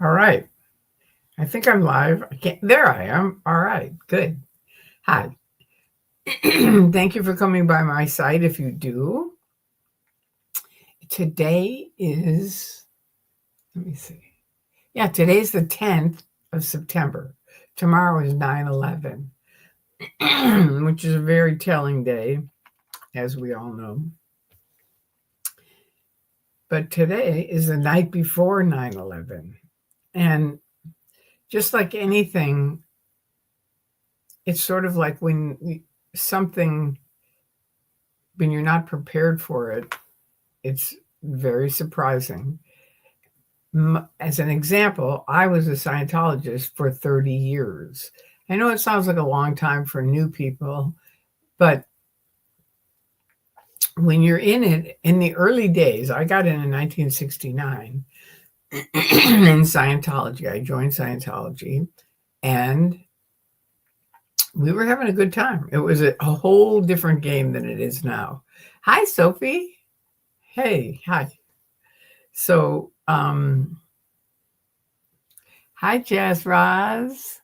All right. I think I'm live. I can't. There I am. All right. Good. Hi. Thank you for coming by my site. If you do, today is, let me see. Yeah, today's the 10th of September. Tomorrow is 9/11, which is a very telling day, as we all know. But today is the night before 9/11. And just like anything, it's sort of like something, when you're not prepared for it, it's very surprising. As an example, I was a Scientologist for 30 years. I know it sounds like a long time for new people, but when you're in it, in the early days, I got in 1969 in Scientology. I joined Scientology and we were having a good time. It was a whole different game than it is now. Hi, Sophie. Hey, hi. So, hi, Jazz Roz.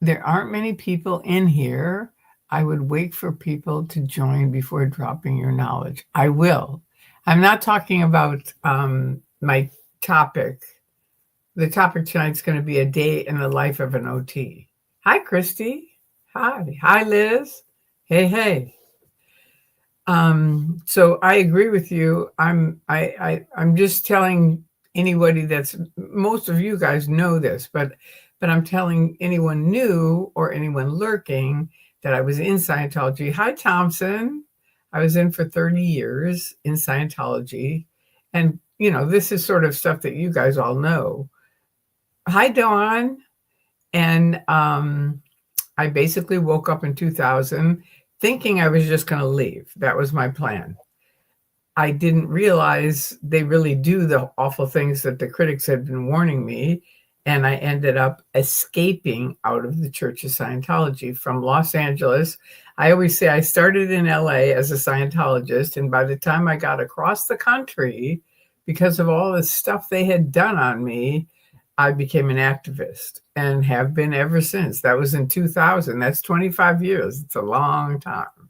There aren't many people in here. I would wait for people to join before dropping your knowledge. I will. I'm not talking about my topic. The topic tonight's going to be a day in the life of an OT. Hi, Christy. Hi. Hi, Liz. Hey, hey. So I agree with you. I'm just telling anybody that's, most of you guys know this, but I'm telling anyone new or anyone lurking that I was in Scientology. Hi, Thompson. I was in for 30 years in Scientology. And, this is sort of stuff that you guys all know. Hi, Dawn. And I basically woke up in 2000 thinking I was just going to leave. That was my plan. I didn't realize they really do the awful things that the critics had been warning me. And I ended up escaping out of the Church of Scientology from Los Angeles. I always say I started in LA as a Scientologist. And by the time I got across the country, because of all the stuff they had done on me, I became an activist and have been ever since. That was in 2000. That's 25 years. It's a long time.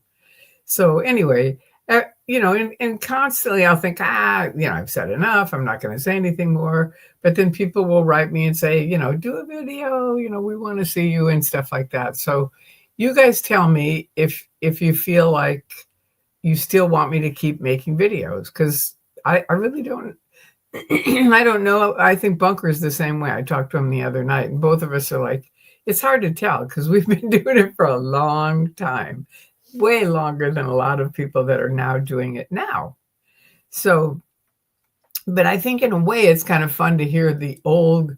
So anyway, and constantly I'll think, I've said enough. I'm not going to say anything more. But then people will write me and say, do a video, we want to see you and stuff like that. So you guys tell me if you feel like you still want me to keep making videos, because I really don't. I don't know. I think Bunker's the same way. I talked to him the other night, and both of us are like, it's hard to tell because we've been doing it for a long time, way longer than a lot of people that are now doing it now. So, but I think in a way it's kind of fun to hear the old,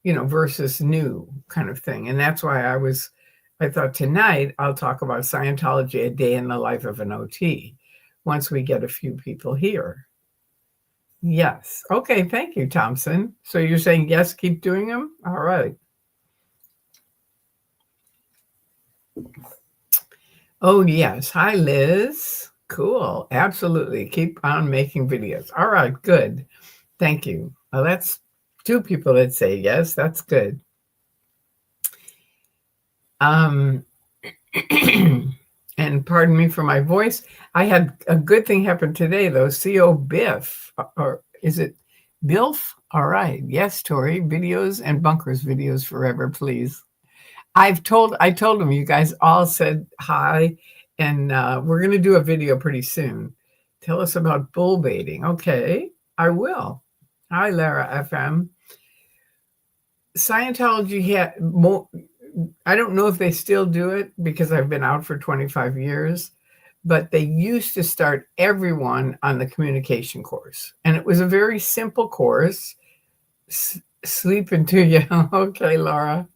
versus new kind of thing. And that's why I thought tonight I'll talk about Scientology, a day in the life of an OT, once we get a few people here. Yes. Okay. Thank you, Thompson. So you're saying yes, keep doing them? All right. Oh, yes. Hi, Liz. Cool. Absolutely. Keep on making videos. All right. Good. Thank you. Well, that's two people that say yes. That's good. And pardon me for my voice. I had a good thing happen today, though. CO Biff, or is it Bilf? All right. Yes, Tori. Videos and Bunkers videos forever, please. I told him you guys all said hi, and we're going to do a video pretty soon. Tell us about bull baiting. Okay, I will. Hi, Lara FM. Scientology had more. I don't know if they still do it because I've been out for 25 years, but they used to start everyone on the communication course. And it was a very simple course. Sleep until you. Okay, Laura.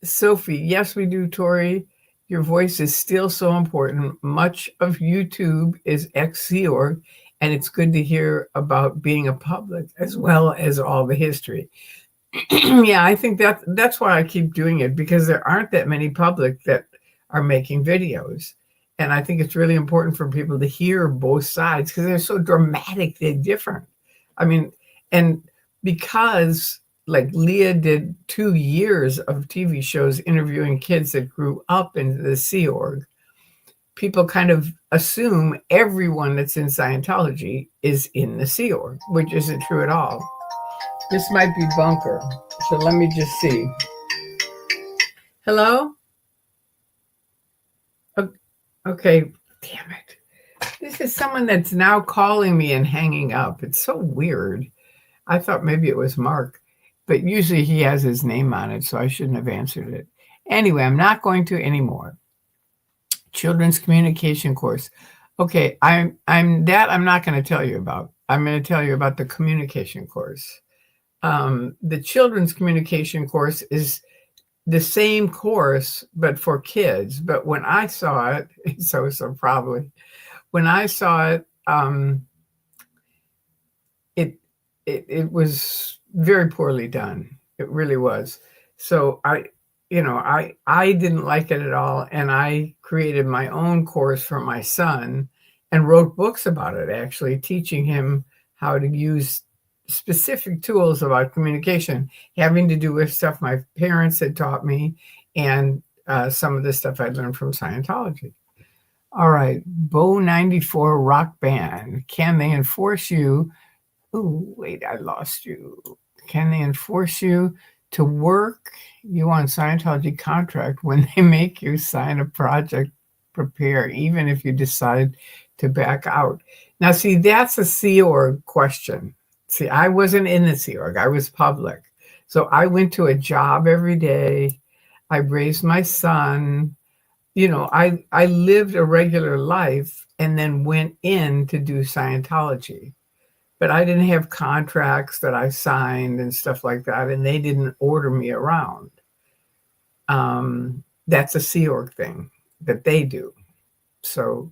Sophie, yes, we do, Tori. Your voice is still so important. Much of YouTube is ex-Sea Org, and it's good to hear about being a public as well as all the history. Yeah, I think that's why I keep doing it, because there aren't that many public that are making videos. And I think it's really important for people to hear both sides because they're so dramatically different. I mean, And because like Leah did 2 years of TV shows interviewing kids that grew up in the Sea Org, people kind of assume everyone that's in Scientology is in the Sea Org, which isn't true at all. This might be Bunker. So let me just see. Hello? Okay, damn it. This is someone that's now calling me and hanging up. It's so weird. I thought maybe it was Mark, but usually he has his name on it, so I shouldn't have answered it. Anyway, I'm not going to anymore. Children's communication course. Okay, I'm not going to tell you about. I'm going to tell you about the communication course. The children's communication course is the same course, but for kids. But when I saw it, so probably when I saw it, it was very poorly done. It really was. So I didn't like it at all. And I created my own course for my son and wrote books about it, actually teaching him how to use specific tools about communication, having to do with stuff my parents had taught me and some of the stuff I learned from Scientology. All right, Bo 94 rock band. Can they enforce you? Oh, wait, I lost you. Can they enforce you to work you on Scientology contract when they make you sign a project prepare, even if you decide to back out? Now, see, that's a Sea Org question. See, I wasn't in the Sea Org. I was public. So I went to a job every day. I raised my son. I lived a regular life and then went in to do Scientology. But I didn't have contracts that I signed and stuff like that, and they didn't order me around. That's a Sea Org thing that they do. So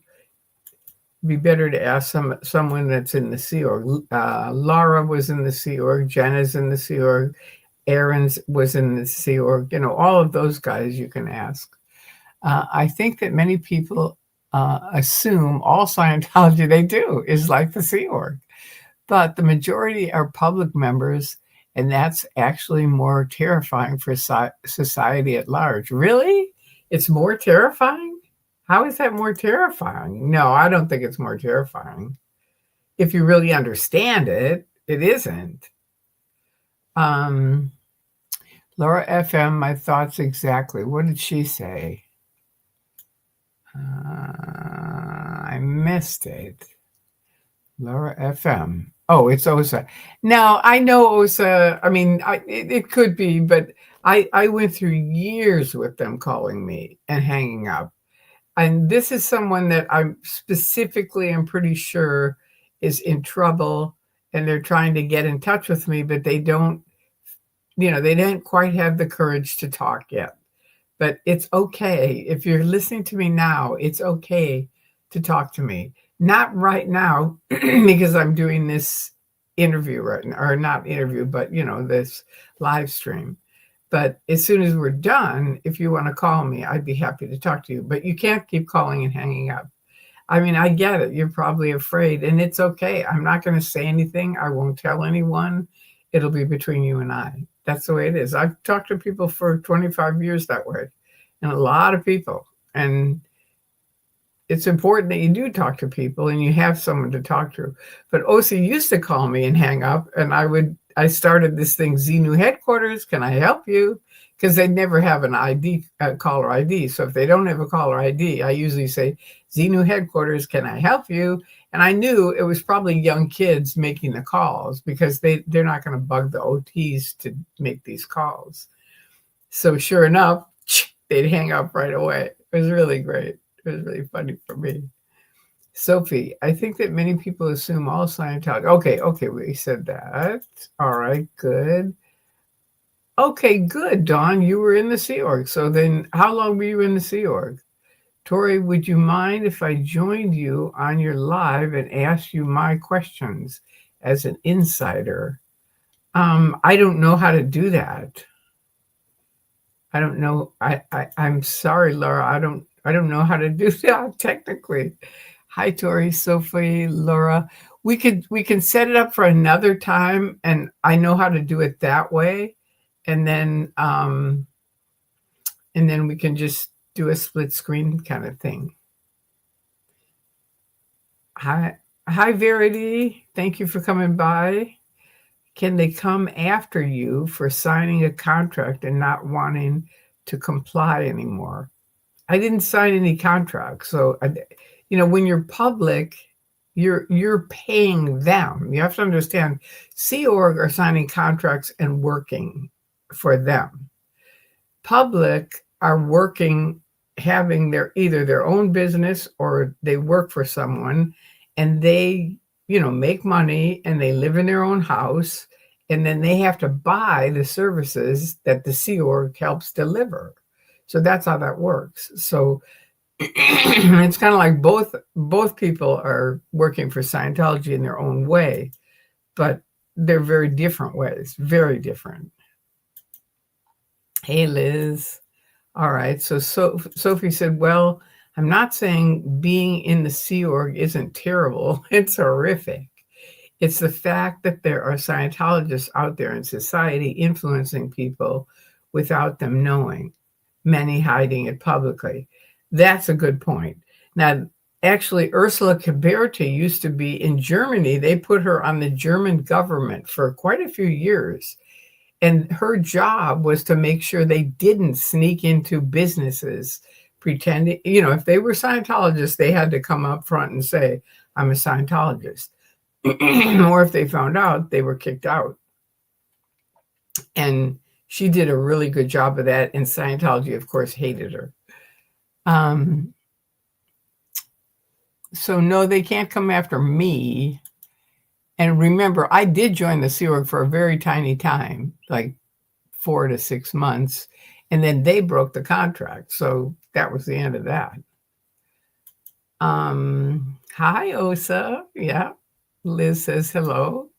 it'd be better to ask someone that's in the Sea Org. Laura was in the Sea Org. Jenna's in the Sea Org. Aaron's was in the Sea Org. All of those guys you can ask. I think that many people assume all Scientology they do is like the Sea Org. But the majority are public members, and that's actually more terrifying for society at large. Really? It's more terrifying? How is that more terrifying? No, I don't think it's more terrifying. If you really understand it, it isn't. Laura FM, my thoughts exactly. What did she say? I missed it. Laura FM. Oh, it's OSA. Now, I know OSA. I mean, it could be, but I went through years with them calling me and hanging up. And this is someone that I'm specifically, I'm pretty sure, is in trouble, and they're trying to get in touch with me, but they don't quite have the courage to talk yet. But it's okay. If you're listening to me now, it's okay to talk to me. Not right now, because I'm doing this interview right now, or not interview, but this live stream. But as soon as we're done, if you want to call me, I'd be happy to talk to you. But you can't keep calling and hanging up. I mean, I get it. You're probably afraid, and it's okay. I'm not going to say anything. I won't tell anyone. It'll be between you and I. That's the way it is. I've talked to people for 25 years that way, and a lot of people. And it's important that you do talk to people and you have someone to talk to. But OC used to call me and hang up, and I started this thing, Xenu headquarters, can I help you? Because they never have an ID, caller ID. So if they don't have a caller ID, I usually say, Xenu headquarters, can I help you? And I knew it was probably young kids making the calls, because they're not going to bug the OTs to make these calls. So sure enough, they'd hang up right away. It was really great. It was really funny for me. Sophie, I think that many people assume all Scientology. Okay, we said that. All right, good. Okay, good, Dawn. You were in the Sea Org. So then how long were you in the Sea Org? Tori, would you mind if I joined you on your live and asked you my questions as an insider? I don't know how to do that. I don't know. I'm sorry, Laura. I don't know how to do that technically. Hi, Tori, Sophie, Laura. we can set it up for another time, and I know how to do it that way, and then we can just do a split screen kind of thing. Hi, Verity. Thank you for coming by. Can they come after you for signing a contract and not wanting to comply anymore? I didn't sign any contracts, so when you're public, you're paying them. You have to understand, Sea Org are signing contracts and working for them. Public are working, having either their own business or they work for someone, and they make money and they live in their own house, and then they have to buy the services that the Sea Org helps deliver. So that's how that works. So it's kind of like both people are working for Scientology in their own way, but they're very different ways, very different. Hey, Liz. All right. So Sophie said, well, I'm not saying being in the Sea Org isn't terrible. It's horrific. It's the fact that there are Scientologists out there in society influencing people without them knowing, many hiding it publicly. That's a good point. Now, actually, Ursula Caberti used to be in Germany. They put her on the German government for quite a few years. And her job was to make sure they didn't sneak into businesses pretending, if they were Scientologists, they had to come up front and say, I'm a Scientologist. Or if they found out, they were kicked out. And she did a really good job of that. And Scientology, of course, hated her. So no, they can't come after me. And remember, I did join the Sea Org for a very tiny time, like 4 to 6 months. And then they broke the contract. So that was the end of that. Hi, Osa. Yeah. Liz says hello.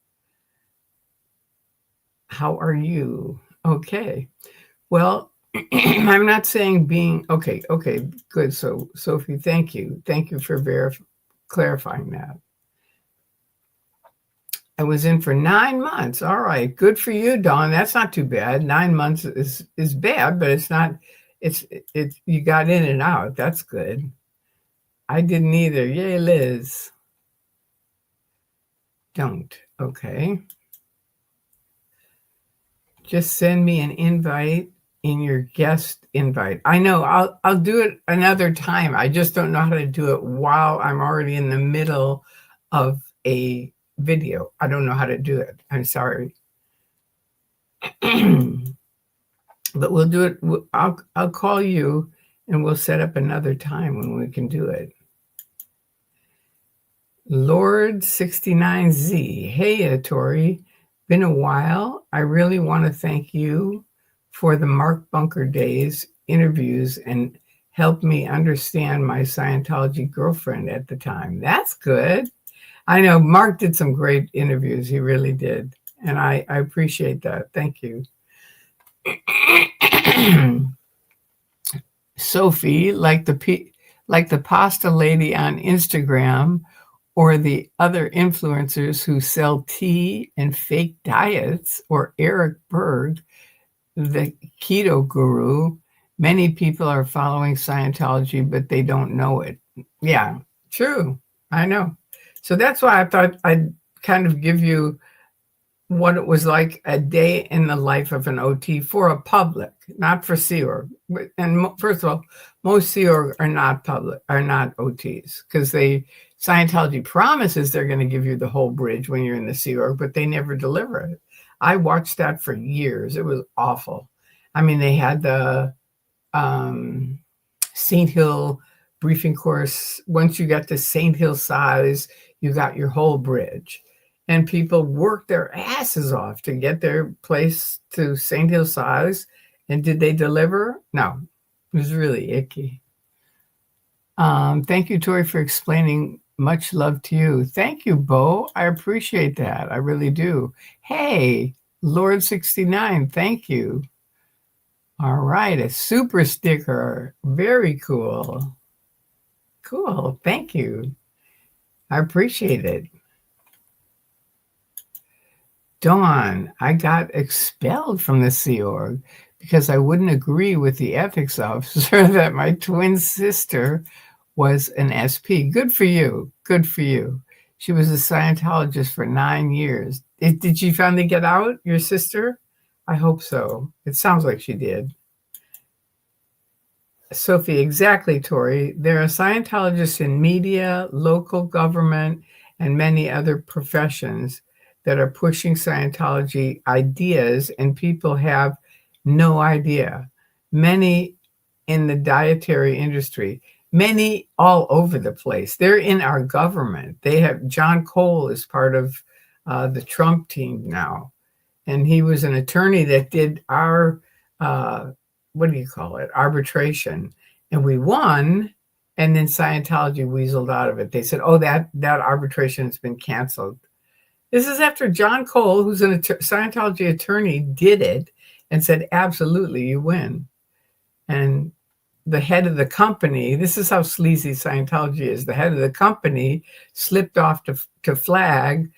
How are you? Okay. Well, I'm not saying being okay, good. So Sophie, thank you for clarifying that. I was in for 9 months. All right, good for you, Dawn. That's not too bad. 9 months is bad, but it's not. It's you got in and out. That's good. I didn't either. Yay, Liz. Don't. Okay. Just send me an invite in your guest invite. I know I'll do it another time. I just don't know how to do it while I'm already in the middle of a video. I don't know how to do it. I'm sorry. But we'll do it. I'll call you and we'll set up another time when we can do it. Lord 69Z. Hey, Tori. Been a while. I really want to thank you for the Mark Bunker Days interviews and helped me understand my Scientology girlfriend at the time. That's good. I know Mark did some great interviews. He really did. And I appreciate that. Thank you. Sophie, like the pasta lady on Instagram or the other influencers who sell tea and fake diets, or Eric Berg, the keto guru, many people are following Scientology, but they don't know it. Yeah, true. I know. So that's why I thought I'd kind of give you what it was like a day in the life of an OT for a public, not for Sea Org. And first of all, most Sea Org are not public, are not OTs, because Scientology promises they're going to give you the whole bridge when you're in the Sea Org, but they never deliver it. I watched that for years. It was awful. I mean, they had the St. Hill briefing course. Once you got to St. Hill size, you got your whole bridge. And people worked their asses off to get their place to St. Hill size. And did they deliver? No. It was really icky. Thank you, Tori, for explaining. Much love to you. Thank you, Bo. I appreciate that. I really do. Hey, Lord 69, thank you. All right, a super sticker. Very cool. Cool. Thank you. I appreciate it. Dawn, I got expelled from the Sea Org because I wouldn't agree with the ethics officer that my twin sister was an SP. Good for you. Good for you. She was a Scientologist for 9 years. Did she finally get out, your sister? I hope so. It sounds like she did. Sophie, exactly, Tori. There are Scientologists in media, local government, and many other professions that are pushing Scientology ideas, and people have no idea. Many in the dietary industry, many all over the place. They're in our government. They have John Cole is part of the Trump team now, and he was an attorney that did our what do you call it, arbitration, and we won. And then Scientology weaseled out of it. They said, "Oh, that arbitration has been canceled." This is after John Cole, who's a Scientology attorney, did it and said, "Absolutely, you win." And the head of the company, this is how sleazy Scientology is. The head of the company slipped off to Flag.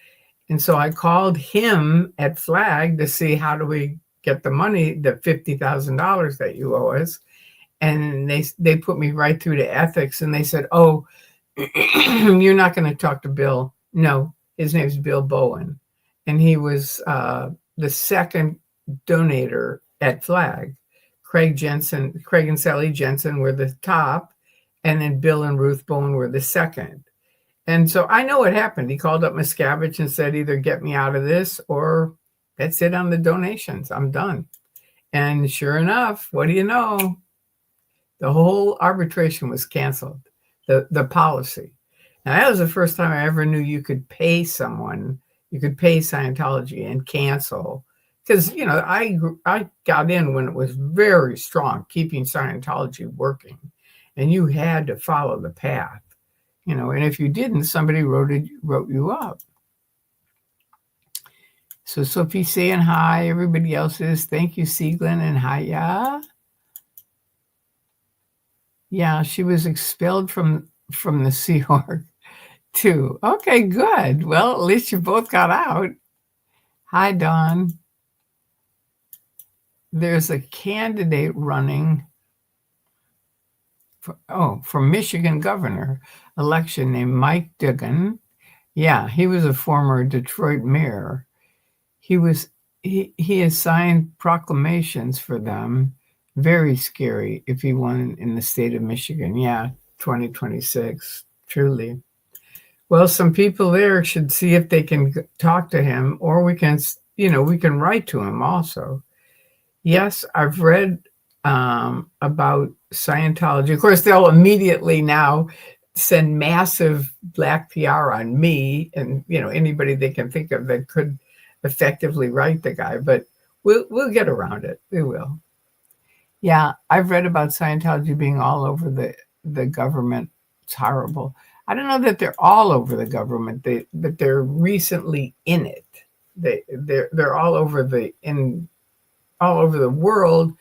And so I called him at Flag to see how do we get the money, the $50,000 that you owe us. And they put me right through to ethics, and they said, "Oh, you're not going to talk to Bill." No, his name's Bill Bowen. And he was the second donator at Flag. Craig and Sally Jensen were the top, and then Bill and Ruth Bowen were the second. And so I know what happened. He called up Miscavige and said, either get me out of this or that's it on the donations. I'm done. And sure enough, what do you know? The whole arbitration was canceled, the policy. And that was the first time I ever knew you could pay someone, you could pay Scientology and cancel. Because, you know, I got in when it was very strong, keeping Scientology working. And you had to follow the path. You know, and if you didn't, somebody wrote you up. So Sophie saying hi. Everybody else is. Thank you, Sieglin and Hiya. Yeah, she was expelled from the Sea Org too. Okay, good. Well, at least you both got out. Hi, Dawn. There's a candidate running for Michigan governor election named Mike Duggan. Yeah, he was a former Detroit mayor. He has signed proclamations for them. Very scary if he won in the state of Michigan. Yeah, 2026, truly. Well, some people there should see if they can talk to him, or we can write to him also. Yes, I've read about Scientology. Of course, they'll immediately now send massive black PR on me and, you know, anybody they can think of that could effectively write the guy, but we'll get around it. We will. Yeah, I've read about Scientology being all over the government. It's horrible. I don't know that they're all over the government, but they're recently in it. They're all over the world,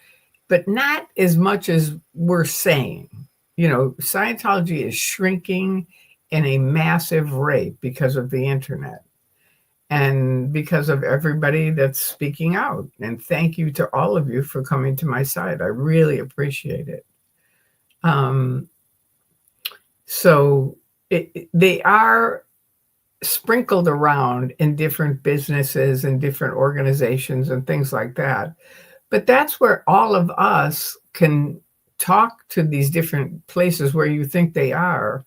but not as much as we're saying. You know, Scientology is shrinking in a massive rate because of the internet and because of everybody that's speaking out. And thank you to all of you for coming to my side. I really appreciate it. So they are sprinkled around in different businesses and different organizations and things like that. But that's where all of us can talk to these different places where you think they are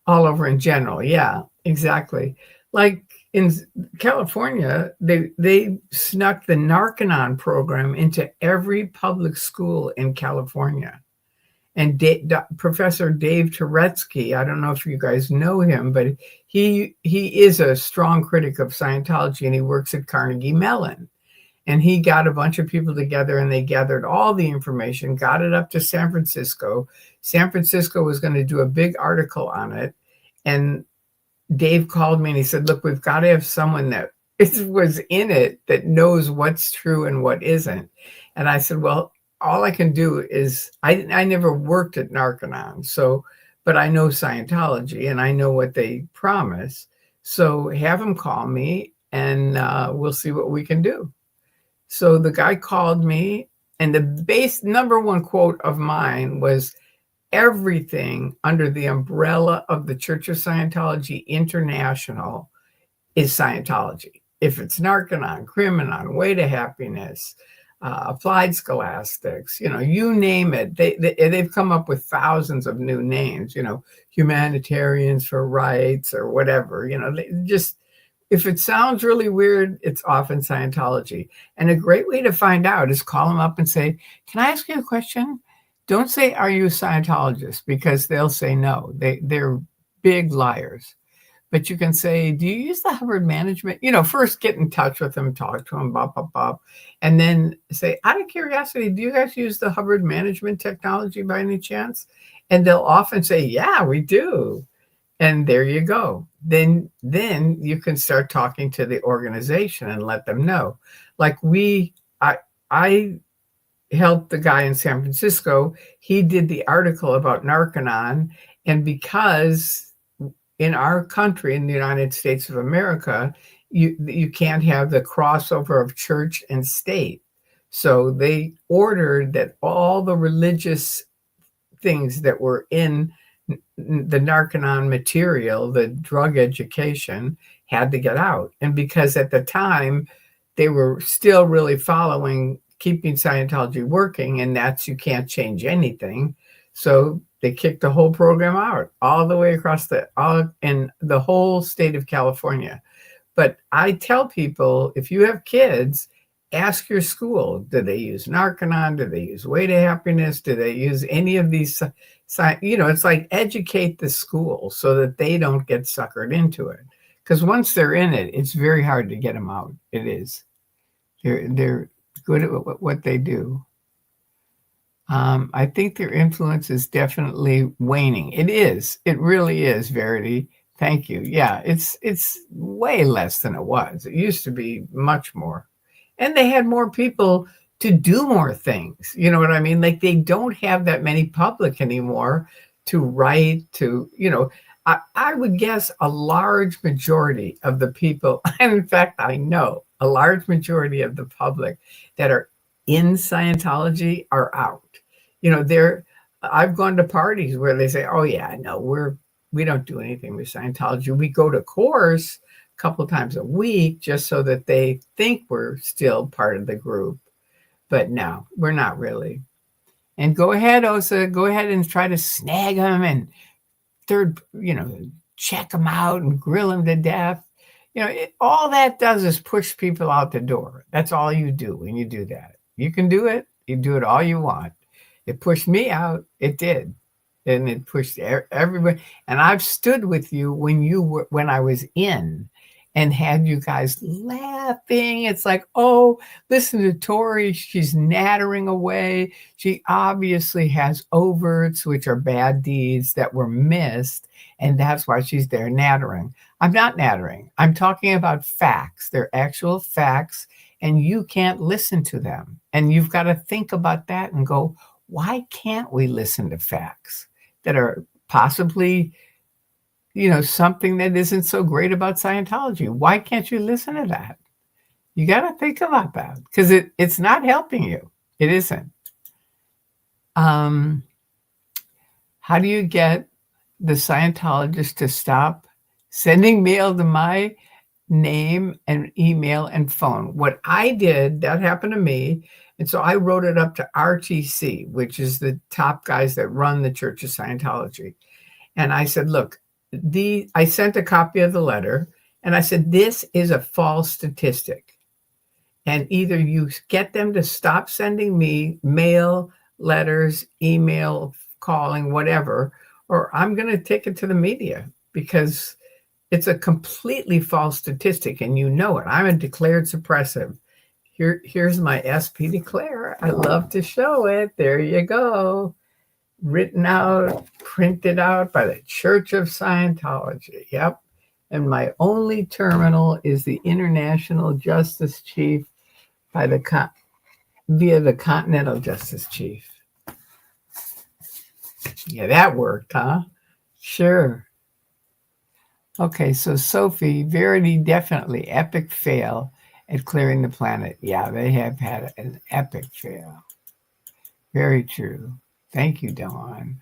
all over in general. Yeah, exactly. Like in California, they snuck the Narcanon program into every public school in California. And Professor Dave Turetsky, I don't know if you guys know him, but he is a strong critic of Scientology, and he works at Carnegie Mellon. And he got a bunch of people together, and they gathered all the information, got it up to San Francisco. San Francisco was going to do a big article on it. And Dave called me and he said, look, we've got to have someone that was in it that knows what's true and what isn't. And I said, well, all I can do is, I never worked at Narcanon, but I know Scientology and I know what they promise. So have him call me and we'll see what we can do. So the guy called me, and the base number one quote of mine was, everything under the umbrella of the Church of Scientology International is Scientology. If it's Narconon, Criminon, Way to Happiness, Applied Scholastics, you name it. They've come up with thousands of new names, Humanitarians for Rights or whatever, just, if it sounds really weird, it's often Scientology. And a great way to find out is call them up and say, can I ask you a question? Don't say, are you a Scientologist? Because they'll say no. They're big liars. But you can say, do you use the Hubbard management? First get in touch with them, talk to them, bop. And then say, out of curiosity, do you guys use the Hubbard management technology by any chance? And they'll often say, yeah, we do. And there you go. Then you can start talking to the organization and let them know. Like I helped the guy in San Francisco. He did the article about Narconon. And because in our country, in the United States of America, you can't have the crossover of church and state. So they ordered that all the religious things that were in the Narconon material, the drug education, had to get out. And because at the time they were still really following keeping Scientology working, and that's, you can't change anything. So they kicked the whole program out all the way across in the whole state of California. But I tell people, if you have kids, ask your school, do they use Narconon? Do they use Way to Happiness? Do they use any of these? It's like educate the school so that they don't get suckered into it. Because once they're in it, it's very hard to get them out. It is. They're good at what they do. I think their influence is definitely waning. It is. It really is, Verity. Thank you. Yeah, it's way less than it was. It used to be much more. And they had more people to do more things. You know what I mean? Like, they don't have that many public anymore to write to, I would guess a large majority of the people, and in fact, I know a large majority of the public that are in Scientology are out. I've gone to parties where they say, oh yeah, no, we don't do anything with Scientology. We go to course a couple times a week just so that they think we're still part of the group. But no, we're not really. And go ahead, Osa, go ahead and try to snag them and check them out and grill them to death. All that does is push people out the door. That's all you do when you do that. You can do it. You do it all you want. It pushed me out. It did. And it pushed everybody. And I've stood with you when I was in and had you guys laughing. It's like, oh, listen to Tori. She's nattering away. She obviously has overts, which are bad deeds that were missed. And that's why she's there nattering. I'm not nattering. I'm talking about facts. They're actual facts. And you can't listen to them. And you've got to think about that and go, why can't we listen to facts that are possibly, something that isn't so great about Scientology? Why can't you listen to that? You got to think about that because it's not helping you. It isn't. How do you get the Scientologists to stop sending mail to my name and email and phone? What I did, that happened to me. And so I wrote it up to RTC, which is the top guys that run the Church of Scientology. And I said, look, I sent a copy of the letter and I said, this is a false statistic. And either you get them to stop sending me mail, letters, email, calling, whatever, or I'm going to take it to the media because it's a completely false statistic. And you know it. I'm a declared suppressive. Here's my SP declare. I love to show it. There you go. Written out, printed out by the Church of Scientology. Yep. And my only terminal is the International Justice Chief via the Continental Justice Chief. Yeah, that worked, huh? Sure. Okay, so Sophie, Verity, definitely epic fail at clearing the planet. Yeah, they have had an epic fail. Very true. Thank you, Dawn.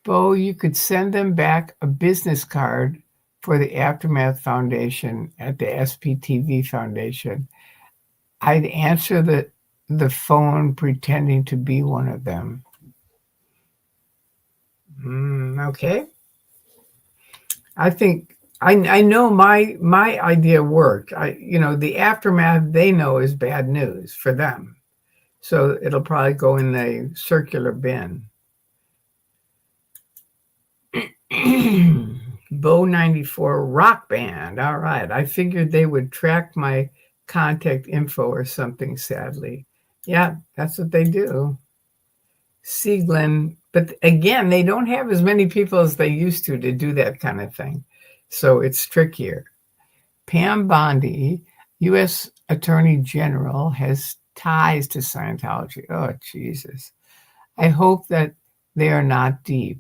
Bo, you could send them back a business card for the Aftermath Foundation at the SPTV Foundation. I'd answer the phone pretending to be one of them. Okay. I think I know my idea worked. The aftermath they know is bad news for them. So it'll probably go in the circular bin. Bo 94 rock band. All right. I figured they would track my contact info or something, sadly. Yeah, that's what they do. Sieglin, but again, they don't have as many people as they used to do that kind of thing. So it's trickier. Pam Bondi, U.S. Attorney General, has ties to Scientology. Oh, Jesus. I hope that they are not deep.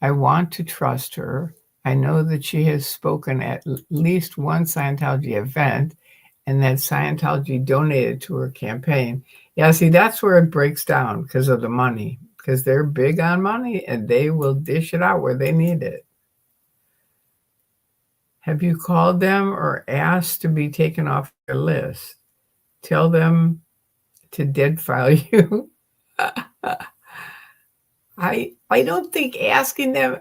I want to trust her. I know that she has spoken at least one Scientology event and that Scientology donated to her campaign. Yeah, see, that's where it breaks down because of the money, because they're big on money and they will dish it out where they need it. Have you called them or asked to be taken off your list? Tell them to dead file you. I don't think asking them,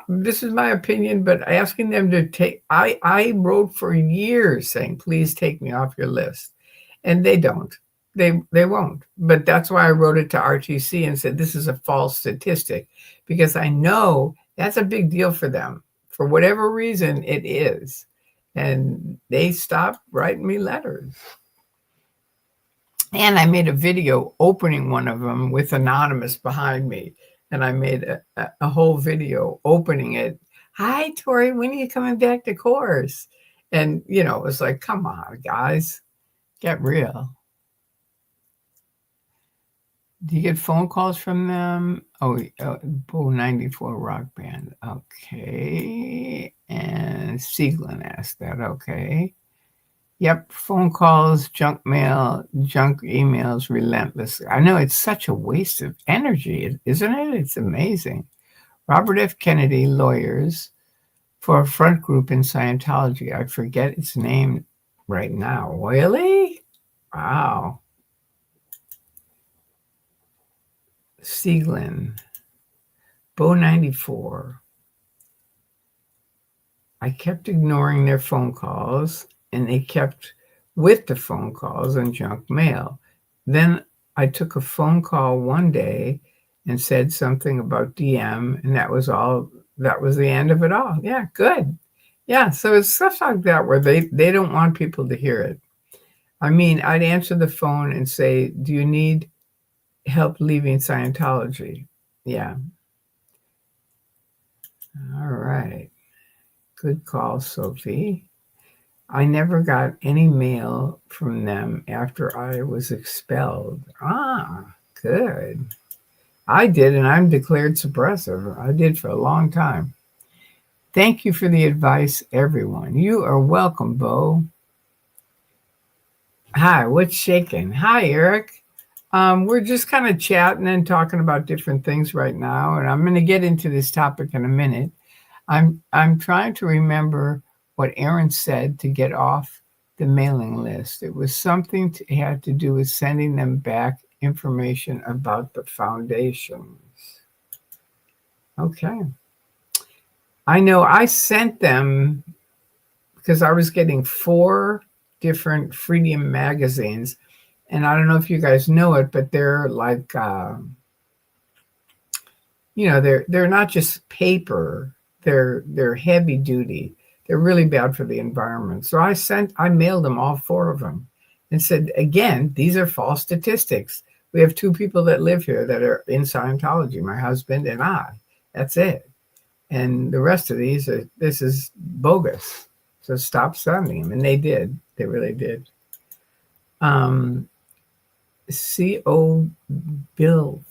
this is my opinion, but asking them to take, I wrote for years saying, please take me off your list. And they don't. They won't. But that's why I wrote it to RTC and said, this is a false statistic, because I know that's a big deal for them. For whatever reason, it is. And they stopped writing me letters. And I made a video opening one of them with Anonymous behind me. And I made a whole video opening it. Hi, Tori, when are you coming back to course? And, it was like, come on, guys, get real. Do you get phone calls from them? Oh, Bull 94 Rock Band. Okay. And Sieglin asked that. Okay. Yep, phone calls, junk mail, junk emails, relentless. I know it's such a waste of energy, isn't it? It's amazing. Robert F. Kennedy Lawyers for a front group in Scientology. I forget its name right now. Really? Wow. Sieglin, Bo 94. I kept ignoring their phone calls, and they kept with the phone calls and junk mail. Then I took a phone call one day and said something about DM, and that was all. That was the end of it all. Yeah, good. Yeah, so it's stuff like that where they don't want people to hear it. I mean, I'd answer the phone and say, do you need help leaving Scientology? Yeah. All right. Good call, Sophie. I never got any mail from them after I was expelled. Ah, good. I did, and I'm declared suppressive. I did for a long time. Thank you for the advice, everyone. You are welcome, Bo. Hi, what's shaking? Hi, Eric. We're just kind of chatting and talking about different things right now, and I'm going to get into this topic in a minute. I'm trying to remember what Aaron said to get off the mailing list. It was something had to do with sending them back information about the foundations. Okay. I know I sent them because I was getting 4 different Freedom magazines. And I don't know if you guys know it, but they're like, they're not just paper. They're heavy duty. They're really bad for the environment. So I mailed them all 4 of them and said, again, these are false statistics. We have 2 people that live here that are in Scientology, my husband and I. That's it. And the rest of these this is bogus. So stop sending them. And they did. They really did. C.O. Bill.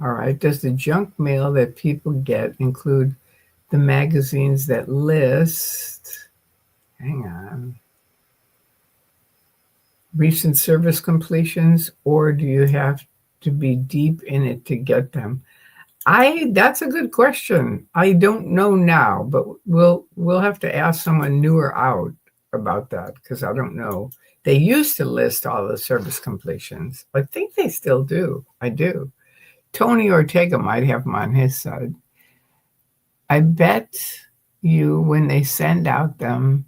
All right. Does the junk mail that people get include the magazines that list, hang on, recent service completions, or do you have to be deep in it to get them? That's a good question. I don't know now, but we'll have to ask someone newer out about that, because I don't know. They used to list all the service completions. I think they still do. I do. Tony Ortega might have them on his side. I bet you when they send out them,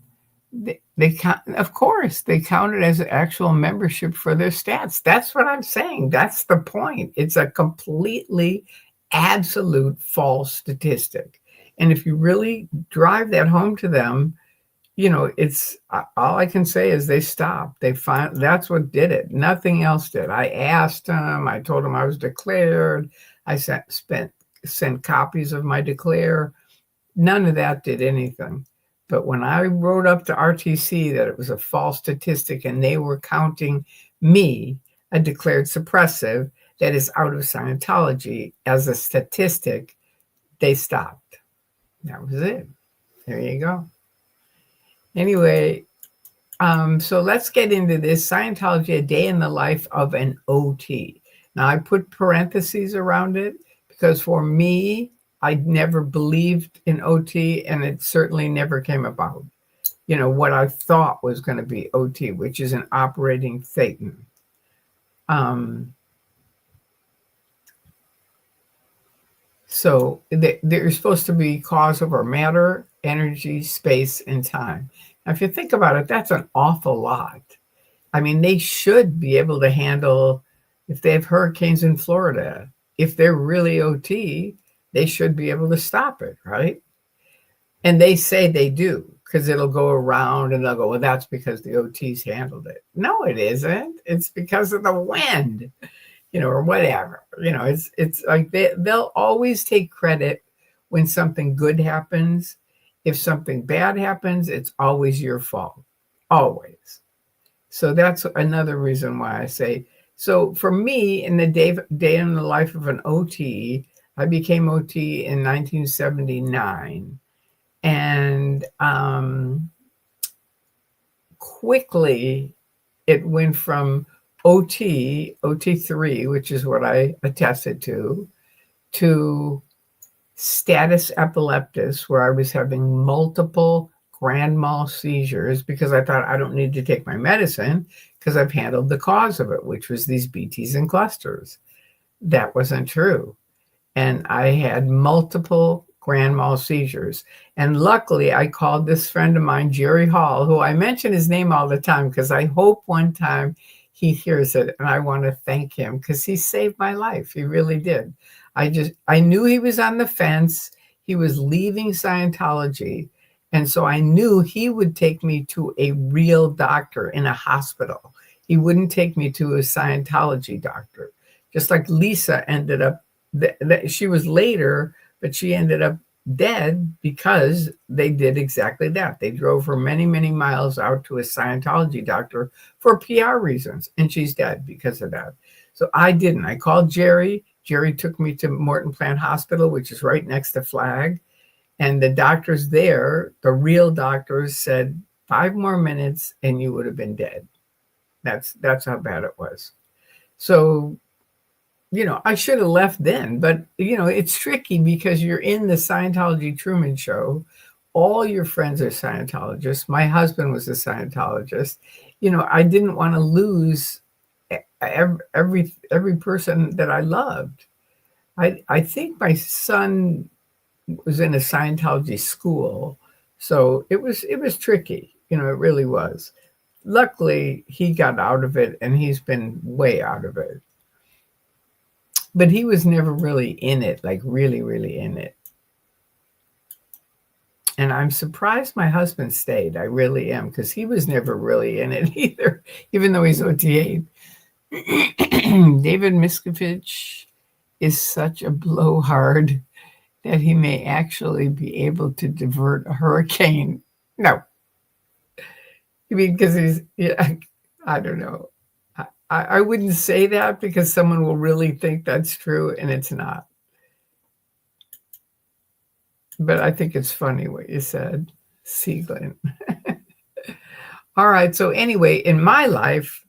they count, of course, they count it as actual membership for their stats. That's what I'm saying. That's the point. It's a completely absolute false statistic. And if you really drive that home to them, it's all I can say is they stopped. That's what did it. Nothing else did. I asked them. I told them I was declared. I sent copies of my declare. None of that did anything. But when I wrote up to RTC that it was a false statistic and they were counting me, a declared suppressive that is out of Scientology, as a statistic, they stopped. That was it. There you go. Anyway, so let's get into this. Scientology, a day in the life of an OT. Now, I put parentheses around it because for me, I never believed in OT, and it certainly never came about. What I thought was going to be OT, which is an operating Thetan. So they're supposed to be cause over matter, energy, space, and time. Now, if you think about it, that's an awful lot. I mean, they should be able to handle, if they have hurricanes in Florida, if they're really OT, they should be able to stop it, right? And they say they do, because it'll go around and they'll go, well, that's because the OTs handled it. No, it isn't. It's because of the wind, or whatever. It's like they'll always take credit when something good happens. If something bad happens, it's always your fault. Always. So that's another reason why I say, so for me, in the day in the life of an OT, I became OT in 1979. And quickly it went from OT3, which is what I attested to status epileptus, where I was having multiple grand mal seizures because I thought I don't need to take my medicine because I've handled the cause of it, which was these BTs and clusters. That wasn't true. And I had multiple grand mal seizures. And luckily, I called this friend of mine, Jerry Hall, who I mention his name all the time because I hope one time he hears it. And I want to thank him because he saved my life. He really did. I knew he was on the fence. He was leaving Scientology. And so I knew he would take me to a real doctor in a hospital. He wouldn't take me to a Scientology doctor. Just like Lisa ended up, she was later, but she ended up dead because they did exactly that. They drove her many, many miles out to a Scientology doctor for PR reasons, and she's dead because of that. So I didn't. I called Jerry. Jerry took me to Morton Plant Hospital, which is right next to Flag. And the doctors there, the real doctors, said 5 more minutes and you would have been dead. That's how bad it was. So, I should have left then, but, it's tricky because you're in the Scientology Truman Show. All your friends are Scientologists. My husband was a Scientologist. I didn't want to lose every person that I loved. I think my son was in a Scientology school, so it was tricky. It really was. Luckily, he got out of it, and he's been way out of it. But he was never really in it, like really, really in it. And I'm surprised my husband stayed. I really am, because he was never really in it either, even though he's OT8. David Miscavige is such a blowhard that he may actually be able to divert a hurricane. No. I mean, because I don't know. I wouldn't say that because someone will really think that's true, and it's not. but I think it's funny what you said, Sieglin. All right. So anyway, in my life,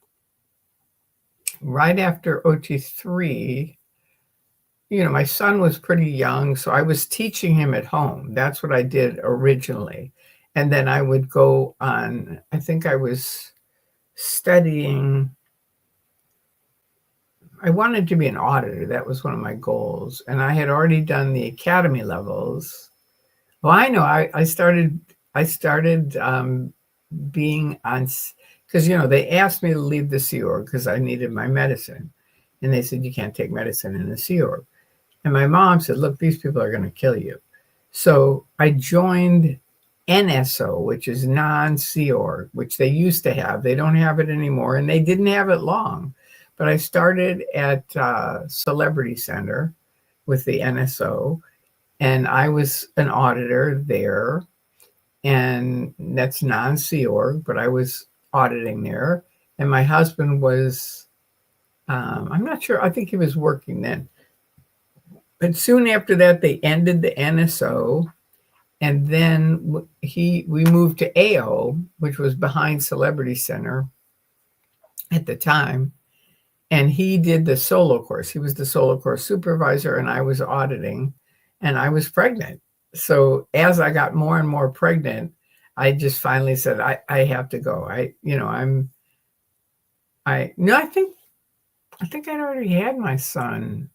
right after OT3, my son was pretty young, so I was teaching him at home. That's what I did originally. And then I would go on, I think I was studying, I wanted to be an auditor. That was one of my goals. And I had already done the academy levels. Well, I know I started being on, because, they asked me to leave the Sea Org because I needed my medicine. And they said, you can't take medicine in the Sea Org. And my mom said, look, these people are going to kill you. So I joined NSO, which is non-Sea Org, which they used to have. They don't have it anymore, and they didn't have it long. But I started at Celebrity Center with the NSO, and I was an auditor there. And that's non-Sea Org, but I was auditing there. And my husband was, I'm not sure, I think he was working then. But soon after that, they ended the NSO, and then we moved to AO, which was behind Celebrity Center at the time, and he did the solo course. He was the solo course supervisor, and I was auditing, and I was pregnant. So as I got more and more pregnant, I just finally said, I have to go. I think I'd already had my son.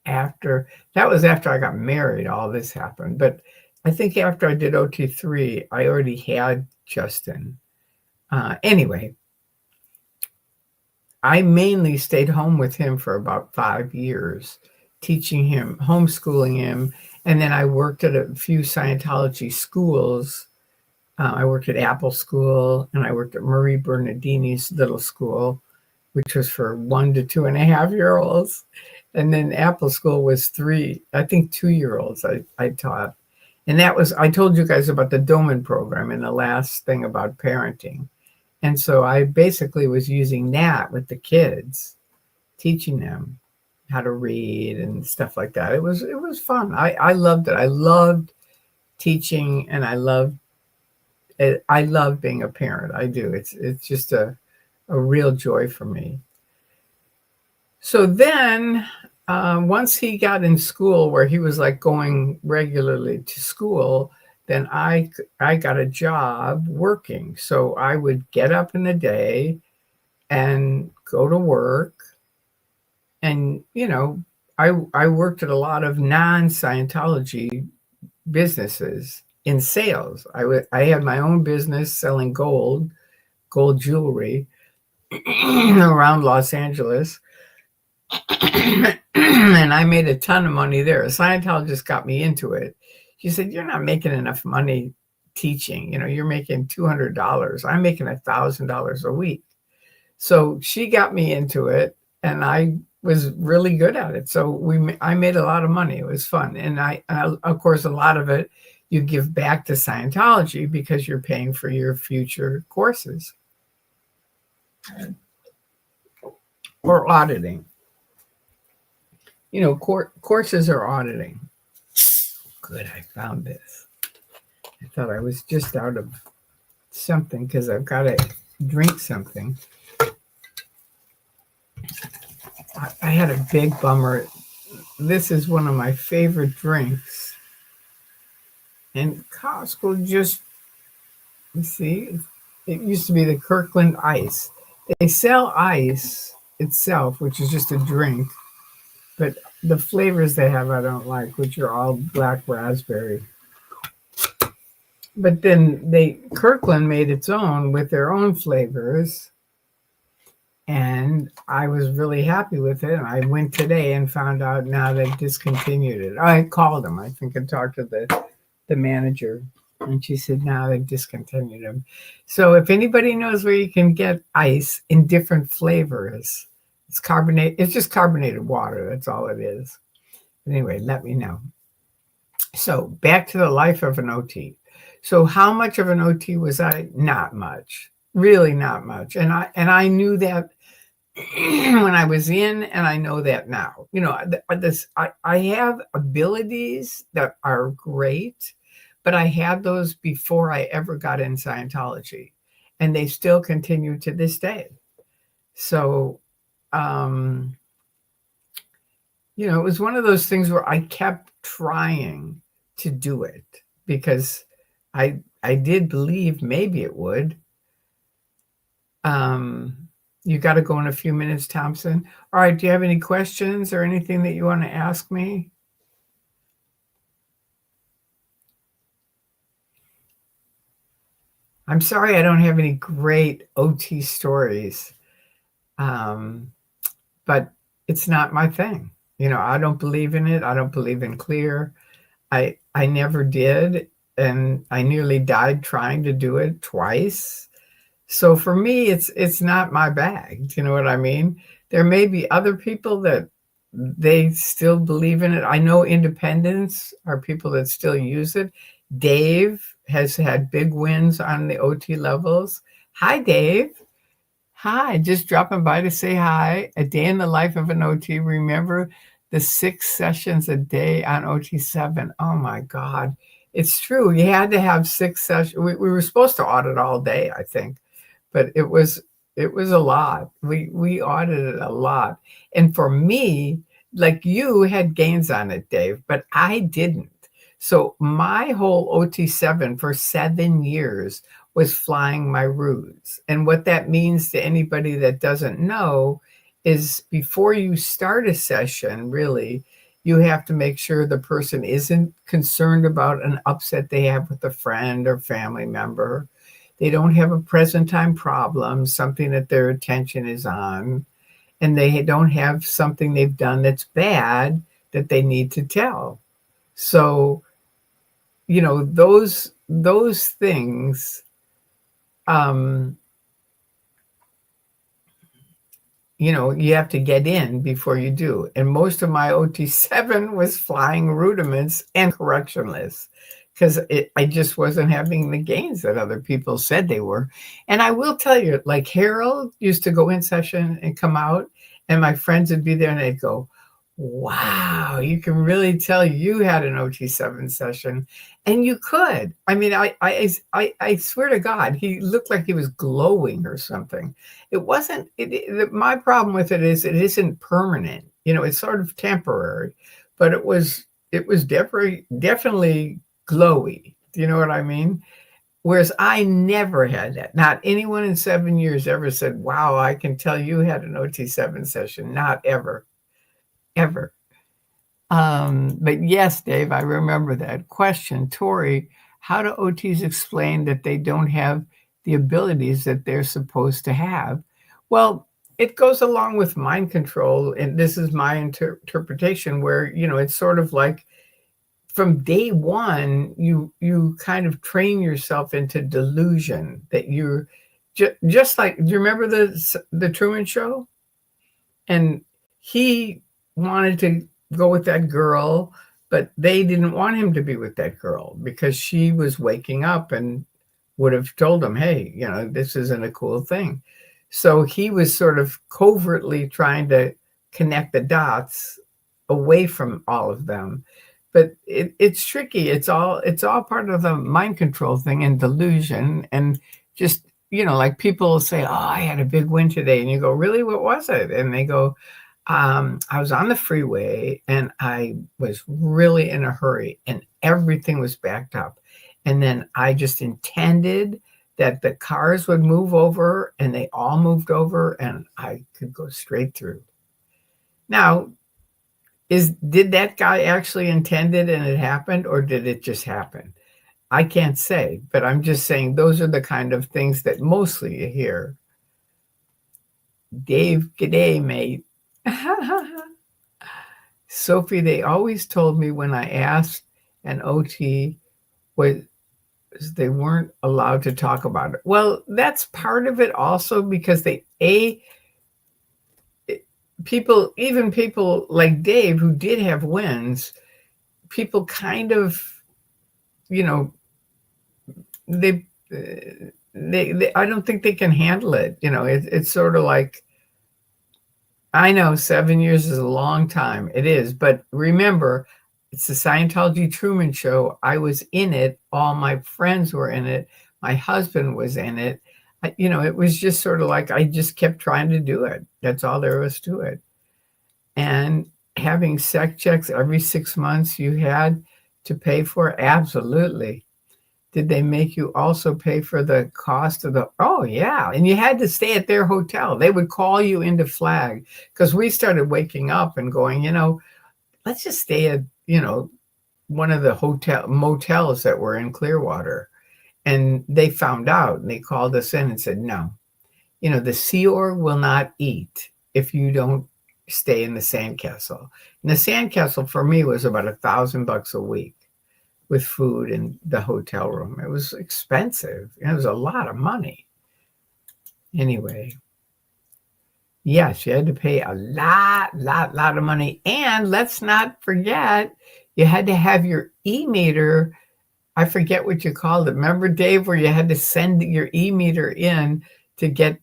After I got married, all this happened. But I think after I did OT3, I already had Justin. Anyway, I mainly stayed home with him for about 5 years, teaching him, homeschooling him. And then I worked at a few Scientology schools. I worked at Apple School, and I worked at Marie Bernardini's little school, which was for 1 to 2.5-year-olds. And then Apple School was 2-year-olds I taught. And that was, I told you guys about the Doman program and the last thing about parenting. And so I basically was using that with the kids, teaching them how to read and stuff like that. It was fun. I loved it. I loved teaching, and I love being a parent. I do. It's just a real joy for me. So then once he got in school, where he was like going regularly to school, then I got a job working. So I would get up in the day and go to work. And, I worked at a lot of non-Scientology businesses in sales. I had my own business selling gold jewelry around Los Angeles. And I made a ton of money there. A Scientologist got me into it. She said, you're not making enough money teaching. You're making $200. I'm making $1,000 a week. So she got me into it, and I was really good at it. So I made a lot of money. It was fun. And I of course, a lot of it you give back to Scientology because you're paying for your future courses or auditing. Courses are auditing. Good, I found this. I thought I was just out of something because I've got to drink something. I had a big bummer. This is one of my favorite drinks. And Costco just, it used to be the Kirkland Ice. They sell ice itself, which is just a drink. But the flavors they have I don't like, which are all black raspberry. But then Kirkland made its own with their own flavors. And I was really happy with it. And I went today and found out now they've discontinued it. I called them, I think, and talked to the manager. And she said, now they've discontinued them. So if anybody knows where you can get ice in different flavors, it's just carbonated water. That's all it is. Anyway, let me know. So back to the life of an OT. So how much of an OT was I? Not much, really not much. And I knew that when I was in, and I know that now. I have abilities that are great, but I had those before I ever got in Scientology, and they still continue to this day. So, um, it was one of those things where I kept trying to do it because I did believe maybe it would. You got to go in a few minutes, Thompson. All right. Do you have any questions or anything that you want to ask me? I'm sorry I don't have any great OT stories, but it's not my thing. I don't believe in it. I don't believe in clear. I never did, and I nearly died trying to do it twice. So for me, it's not my bag. Do you know what I mean? There may be other people that they still believe in it. I know independents are people that still use it. Dave has had big wins on the OT levels. Hi, Dave. Hi, just dropping by to say hi. A day in the life of an OT. Remember the 6 sessions a day on OT7. Oh my God. It's true. You had to have 6 sessions. We were supposed to audit all day, I think, but it was a lot. We audited a lot. And for me, like you had gains on it, Dave, but I didn't. So my whole OT7 for 7 years was flying my routes. And what that means to anybody that doesn't know is before you start a session, really, you have to make sure the person isn't concerned about an upset they have with a friend or family member. They don't have a present time problem, something that their attention is on, and they don't have something they've done that's bad that they need to tell. So, those things, um, you have to get in before you do. And most of my OT7 was flying rudiments and correctionless because I just wasn't having the gains that other people said they were. And I will tell you, like Harold used to go in session and come out, and my friends would be there and they'd go, wow, you can really tell you had an OT7 session. And you could. I mean, I swear to God, he looked like he was glowing or something. It wasn't, my problem with it is it isn't permanent. It's sort of temporary, but it was definitely glowy. Do you know what I mean? Whereas I never had that. Not anyone in 7 years ever said, wow, I can tell you had an OT7 session. Not ever, ever. But yes, Dave, I remember that question. Tori, how do OTs explain that they don't have the abilities that they're supposed to have? Well, it goes along with mind control, and this is my interpretation, where it's sort of like from day one, you kind of train yourself into delusion that you're just like. Do you remember the Truman Show? And he wanted to go with that girl, but they didn't want him to be with that girl because she was waking up and would have told him, hey, this isn't a cool thing. So he was sort of covertly trying to connect the dots away from all of them. But it's tricky. It's all part of the mind control thing and delusion. And just, like people say, oh, I had a big win today. And you go, really? What was it? And they go, I was on the freeway and I was really in a hurry and everything was backed up. And then I just intended that the cars would move over, and they all moved over and I could go straight through. Now, did that guy actually intend it and it happened, or did it just happen? I can't say, but I'm just saying those are the kind of things that mostly you hear. Dave, g'day, mate. Sophie, they always told me when I asked an OT was they weren't allowed to talk about it. Well, that's part of it also because even people like Dave who did have wins, people kind of, they I don't think they can handle it. It's sort of like I know 7 years is a long time. It is, but remember, it's the Scientology Truman Show. I was in it. All my friends were in it. My husband was in it. It was just sort of like I just kept trying to do it. That's all there was to it. And having SEC checks every 6 months you had to pay for? Absolutely. Did they make you also pay for the cost of the? Oh, yeah. And you had to stay at their hotel. They would call you into Flag because we started waking up and going, let's just stay at, one of the motels that were in Clearwater. And they found out and they called us in and said, no, the Sea Org will not eat if you don't stay in the sandcastle. And the sandcastle for me was about $1,000 a week with food and the hotel room. It was expensive. It was a lot of money. Anyway, yes, you had to pay a lot of money. And let's not forget, you had to have your e-meter. I forget what you called it. Remember, Dave, where you had to send your e-meter in to get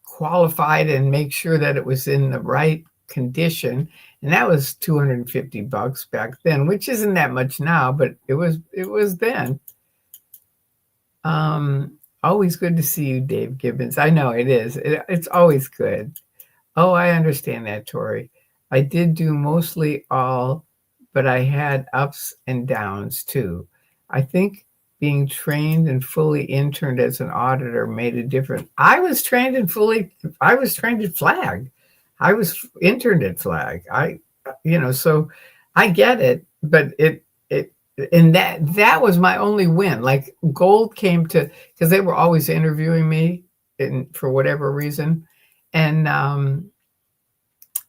qualified and make sure that it was in the right condition. And that was $250 back then, which isn't that much now, but it was then. Always good to see you, Dave Gibbons. I know it is. It's always good. Oh, I understand that, Tori. I did do mostly all, but I had ups and downs too. I think being trained and fully interned as an auditor made a difference. I was trained at Flag. I was interned at Flag. So I get it, but and that was my only win. Like gold came because they were always interviewing me for whatever reason. And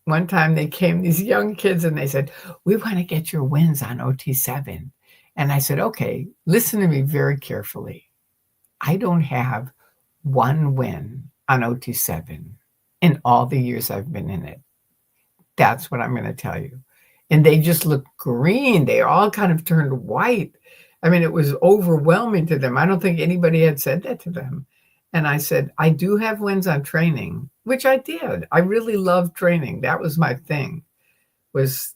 one time they came, these young kids, and they said, we want to get your wins on OT7. And I said, okay, listen to me very carefully. I don't have one win on OT7 in all the years I've been in it. That's what I'm going to tell you. And they just looked green. They all kind of turned white. I mean, it was overwhelming to them. I don't think anybody had said that to them. And I said, I do have wins on training, which I did. I really loved training. That was my thing, was,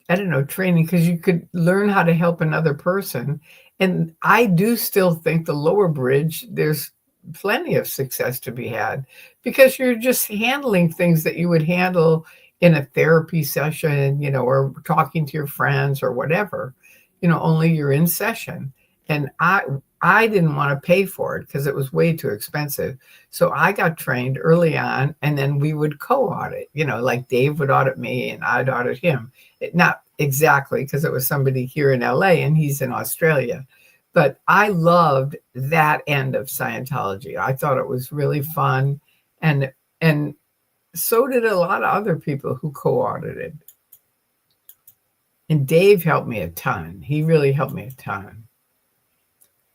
I don't know, training, because you could learn how to help another person. And I do still think the lower bridge, there's plenty of success to be had because you're just handling things that you would handle in a therapy session, or talking to your friends or whatever, only you're in session. And I didn't want to pay for it because it was way too expensive. So I got trained early on, and then we would co-audit, like Dave would audit me and I'd audit him. Not exactly, because it was somebody here in LA and he's in Australia. But I loved that end of Scientology. I thought it was really fun. And so did a lot of other people who co-audited. And Dave helped me a ton. He really helped me a ton.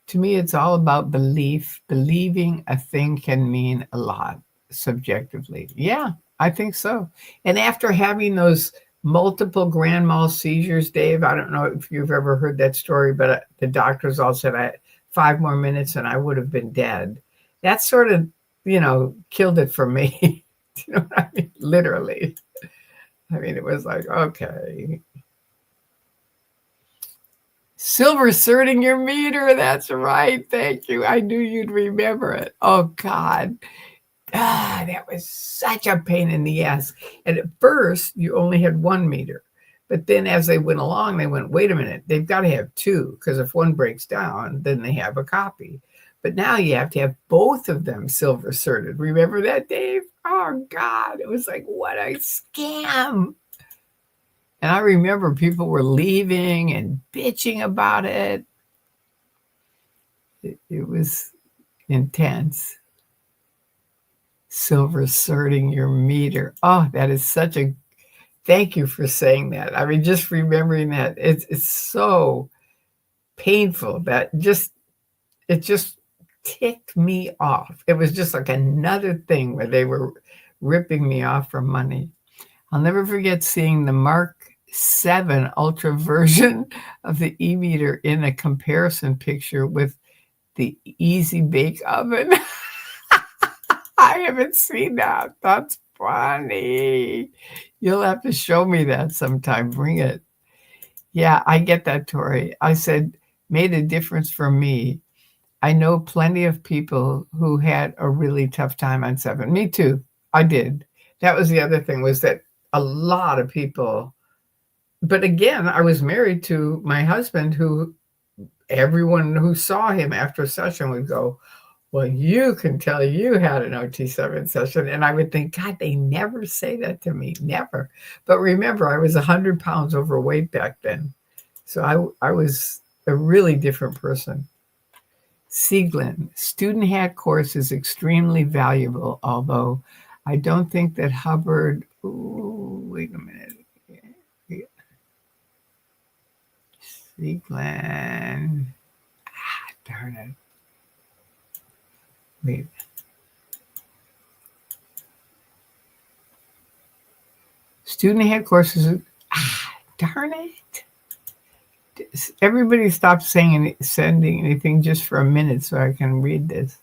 To me, it's all about belief. Believing a thing can mean a lot subjectively. Yeah, I think so. And after having those multiple grand mal seizures, Dave, I don't know if you've ever heard that story, but the doctors all said I had 5 more minutes and I would have been dead. That sort of, killed it for me. You know what I mean? Literally. I mean, it was like, okay. Silver certing your meter. That's right. Thank you. I knew you'd remember it. Oh, God. That was such a pain in the ass. And at first, you only had 1 meter. But then as they went along, they went, wait a minute, they've got to have 2, because if one breaks down, then they have a copy. But now you have to have both of them silver certed. Remember that, Dave? Oh, God. It was like, what a scam. And I remember people were leaving and bitching about it. It was intense. Silver certing your meter. Oh, that is such a, thank you for saying that. I mean, just remembering that, it's so painful that it just ticked me off. It was just like another thing where they were ripping me off for money. I'll never forget seeing the Mark 7 Ultra version of the e-meter in a comparison picture with the Easy Bake Oven. I haven't seen that. That's funny. You'll have to show me that sometime. Bring it. Yeah, I get that, Tori. I said, made a difference for me. I know plenty of people who had a really tough time on 7. Me too. I did. That was the other thing, was that a lot of people, but again, I was married to my husband, who everyone who saw him after a session would go, well, you can tell you had an OT7 session. And I would think, God, they never say that to me. Never. But remember, I was 100 pounds overweight back then. So I was a really different person. Sieglin, student hat course is extremely valuable, although I don't think that Hubbard, wait a minute. Sieglin, darn it. Wait. Student hat courses, darn it. Everybody stop sending anything just for a minute so I can read this.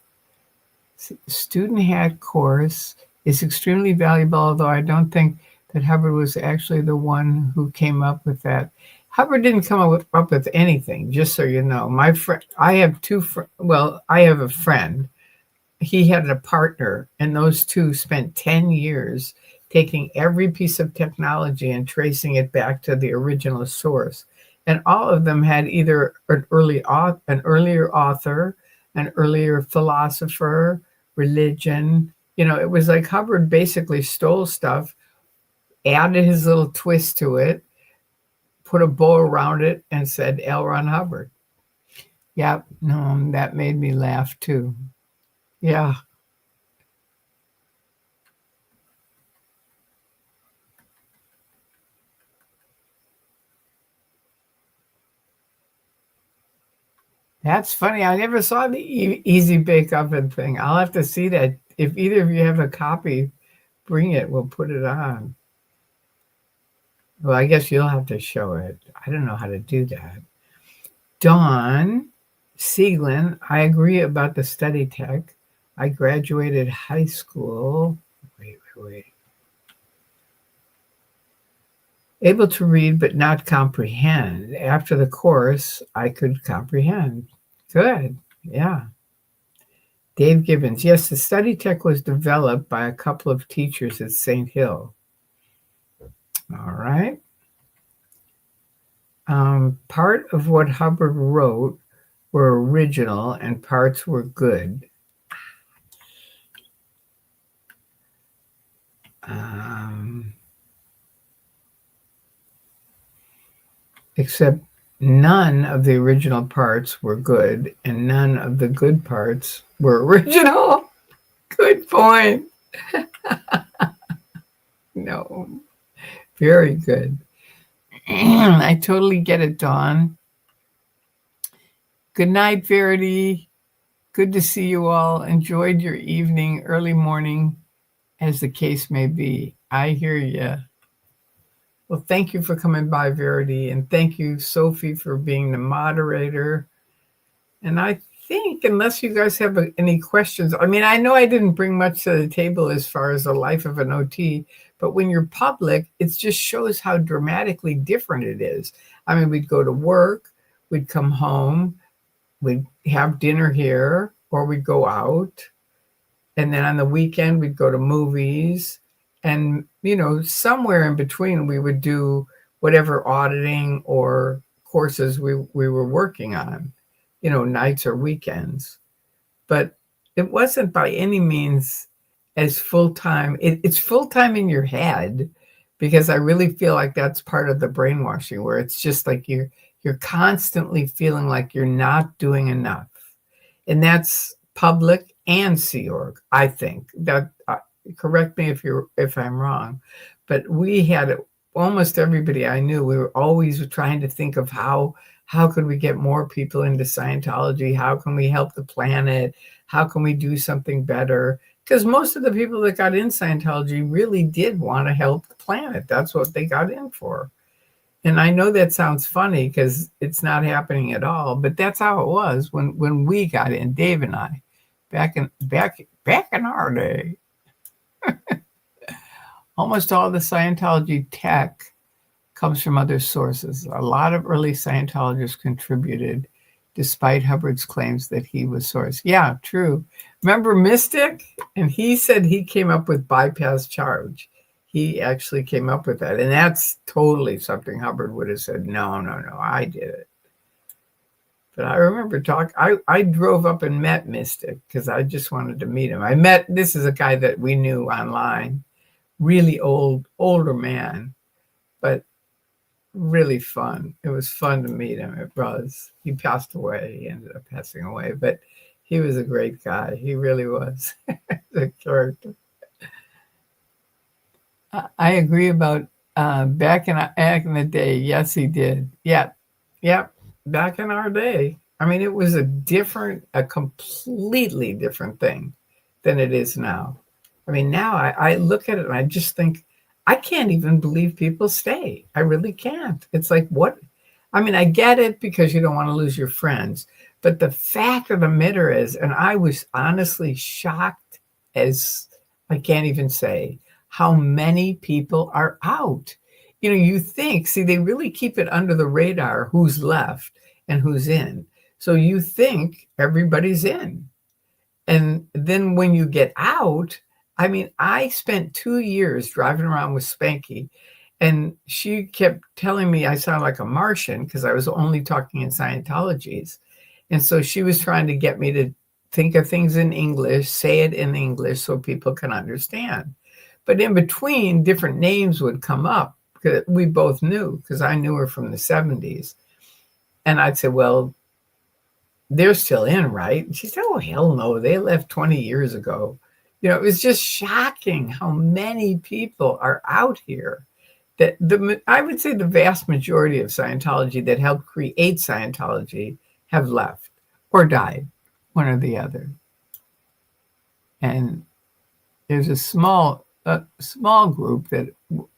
Student hat course is extremely valuable, although I don't think that Hubbard was actually the one who came up with that. Hubbard didn't come up with anything, just so you know. My friend, I have I have a friend. He had a partner, and those two spent 10 years taking every piece of technology and tracing it back to the original source. And all of them had either an earlier author, an earlier philosopher, religion. You know, it was like Hubbard basically stole stuff, added his little twist to it, put a bow around it, and said L. Ron Hubbard. Yeah, no, that made me laugh too. Yeah. That's funny. I never saw the Easy Bake Oven thing. I'll have to see that. If either of you have a copy, bring it. We'll put it on. Well, I guess you'll have to show it. I don't know how to do that. Dawn Sieglin, I agree about the study tech. I graduated high school. Wait. Able to read but not comprehend. After the course, I could comprehend. Good. Yeah. Dave Gibbons. Yes, the study tech was developed by a couple of teachers at St. Hill. All right. Part of what Hubbard wrote were original and parts were good. Except none of the original parts were good and none of the good parts were original. Good point. No. Very good. I totally get it, Dawn. Good night, Verity. Good to see you all. Enjoyed your evening, early morning, as the case may be. I hear you. Well, thank you for coming by, Verity, and thank you, Sophie, for being the moderator. And I think, unless you guys have any questions, I mean, I know I didn't bring much to the table as far as the life of an OT, but when you're public, it just shows how dramatically different it is. I mean, we'd go to work, we'd come home, we'd have dinner here, or we'd go out. And then on the weekend, we'd go to movies. And, you know, somewhere in between, we would do whatever auditing or courses we were working on, you know, nights or weekends. But it wasn't by any means as full-time. It's full-time in your head, because I really feel like that's part of the brainwashing, where it's just like you're constantly feeling like you're not doing enough. And that's public and Sea Org, I think. That correct me if I'm wrong, but we had almost everybody I knew. We were always trying to think of how could we get more people into Scientology? How can we help the planet? How can we do something better? Because most of the people that got in Scientology really did want to help the planet. That's what they got in for. And I know that sounds funny because it's not happening at all, but that's how it was when we got in, Dave and I, back in our day. almost all the Scientology tech comes from other sources. A lot of early Scientologists contributed, despite Hubbard's claims that he was source. Yeah, true. Remember Mystic? And he said he came up with bypass charge. He actually came up with that. And that's totally something Hubbard would have said, no, I did it. But I remember I drove up and met Mystic because I just wanted to meet him. This is a guy that we knew online, really older man, but really fun. It was fun to meet him. It was. He passed away. He ended up passing away, but he was a great guy. He really was a character. I agree about back in the day. Yes, he did. Yeah. Back in our day. I mean, it was a completely different thing than it is now. I mean, now I look at it and I just think, I can't even believe people stay. I really can't. It's like, what? I mean, I get it because you don't want to lose your friends. But the fact of the matter is, and I was honestly shocked, as I can't even say, how many people are out. You think, see, they really keep it under the radar who's left and who's in. So you think everybody's in. And then when you get out, I mean, I spent 2 years driving around with Spanky, and she kept telling me I sound like a Martian because I was only talking in Scientologies. And so she was trying to get me to think of things in English, say it in English so people can understand. But in between, different names would come up because we both knew, because I knew her from the 70s. And I'd say, well, they're still in, right? And she said, oh, hell no, they left 20 years ago. It was just shocking how many people are out here. That I would say the vast majority of Scientology that helped create Scientology have left or died, one or the other. And there's a small group that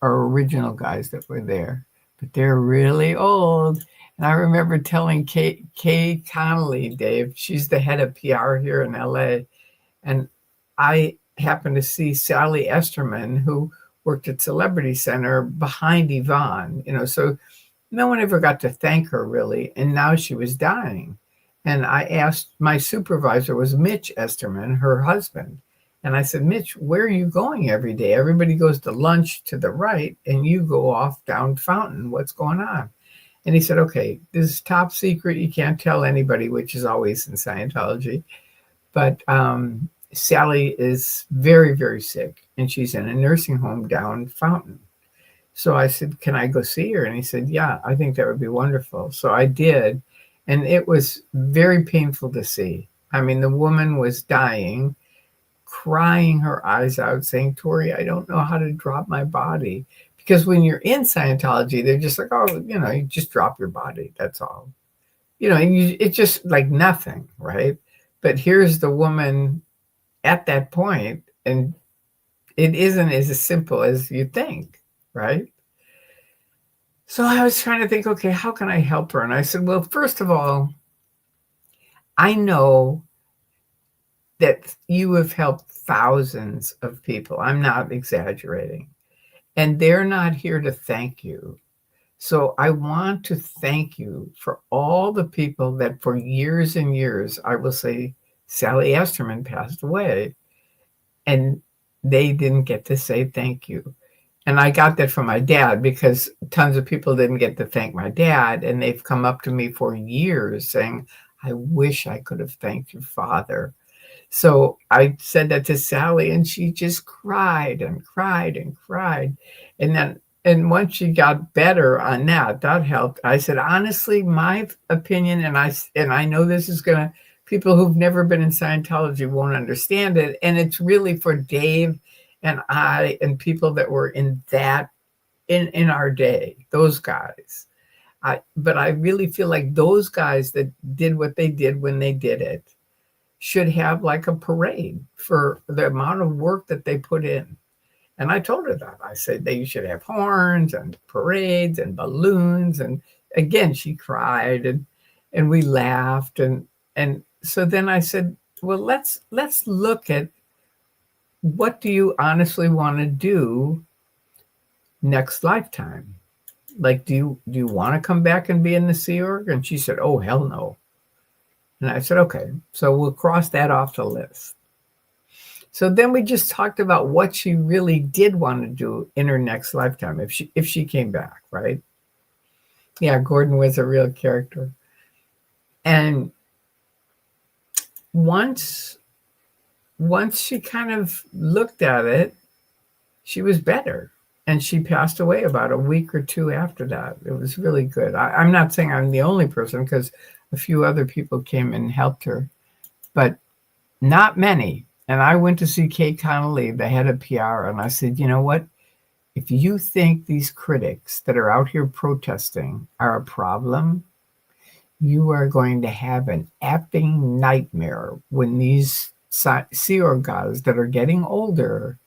are original guys that were there, but they're really old. And I remember telling Kay Connolly, Dave, she's the head of PR here in LA. And I happened to see Sally Esterman, who worked at Celebrity Center behind Yvonne, so no one ever got to thank her really. And now she was dying. And I asked, my supervisor was Mitch Esterman, her husband. And I said, Mitch, where are you going every day? Everybody goes to lunch to the right and you go off down Fountain. What's going on? And he said, okay, this is top secret. You can't tell anybody, which is always in Scientology. But Sally is very, very sick, and she's in a nursing home down Fountain. So I said, can I go see her? And he said, yeah, I think that would be wonderful. So I did, and it was very painful to see. I mean, the woman was dying, crying her eyes out, saying, Tori, I don't know how to drop my body. Because when you're in Scientology, they're just like, oh, you just drop your body. That's all. And it's just like nothing, right? But here's the woman at that point, and it isn't as simple as you think, right? So I was trying to think, okay, how can I help her? And I said, well, first of all, I know that you have helped thousands of people. I'm not exaggerating. And they're not here to thank you. So I want to thank you for all the people that for years and years, I will say, Sally Esterman passed away, and they didn't get to say thank you. And I got that from my dad because tons of people didn't get to thank my dad. And they've come up to me for years saying, I wish I could have thanked your father. So I said that to Sally, and she just cried and cried and cried. And once she got better on that helped. I said, honestly, my opinion, and I know this is going to, people who've never been in Scientology won't understand it. And it's really for Dave and I and people that were in our day, those guys. But I really feel like those guys that did what they did when they did it should have like a parade for the amount of work that they put in. And I told her that. I said they should have horns and parades and balloons. And again, she cried and we laughed. And so then I said, well, let's look at what do you honestly want to do next lifetime. Like, do you want to come back and be in the Sea Org? And she said, oh, hell no. And I said, okay, so we'll cross that off the list. So then we just talked about what she really did want to do in her next lifetime if she came back, right? Yeah, Gordon was a real character. And once she kind of looked at it, she was better. And she passed away about a week or two after that. It was really good. I'm not saying I'm the only person, because a few other people came and helped her, but not many. And I went to see Kay Connolly, the head of PR, and I said, you know what? If you think these critics that are out here protesting are a problem, you are going to have an effing nightmare when these Sea Org guys that are getting older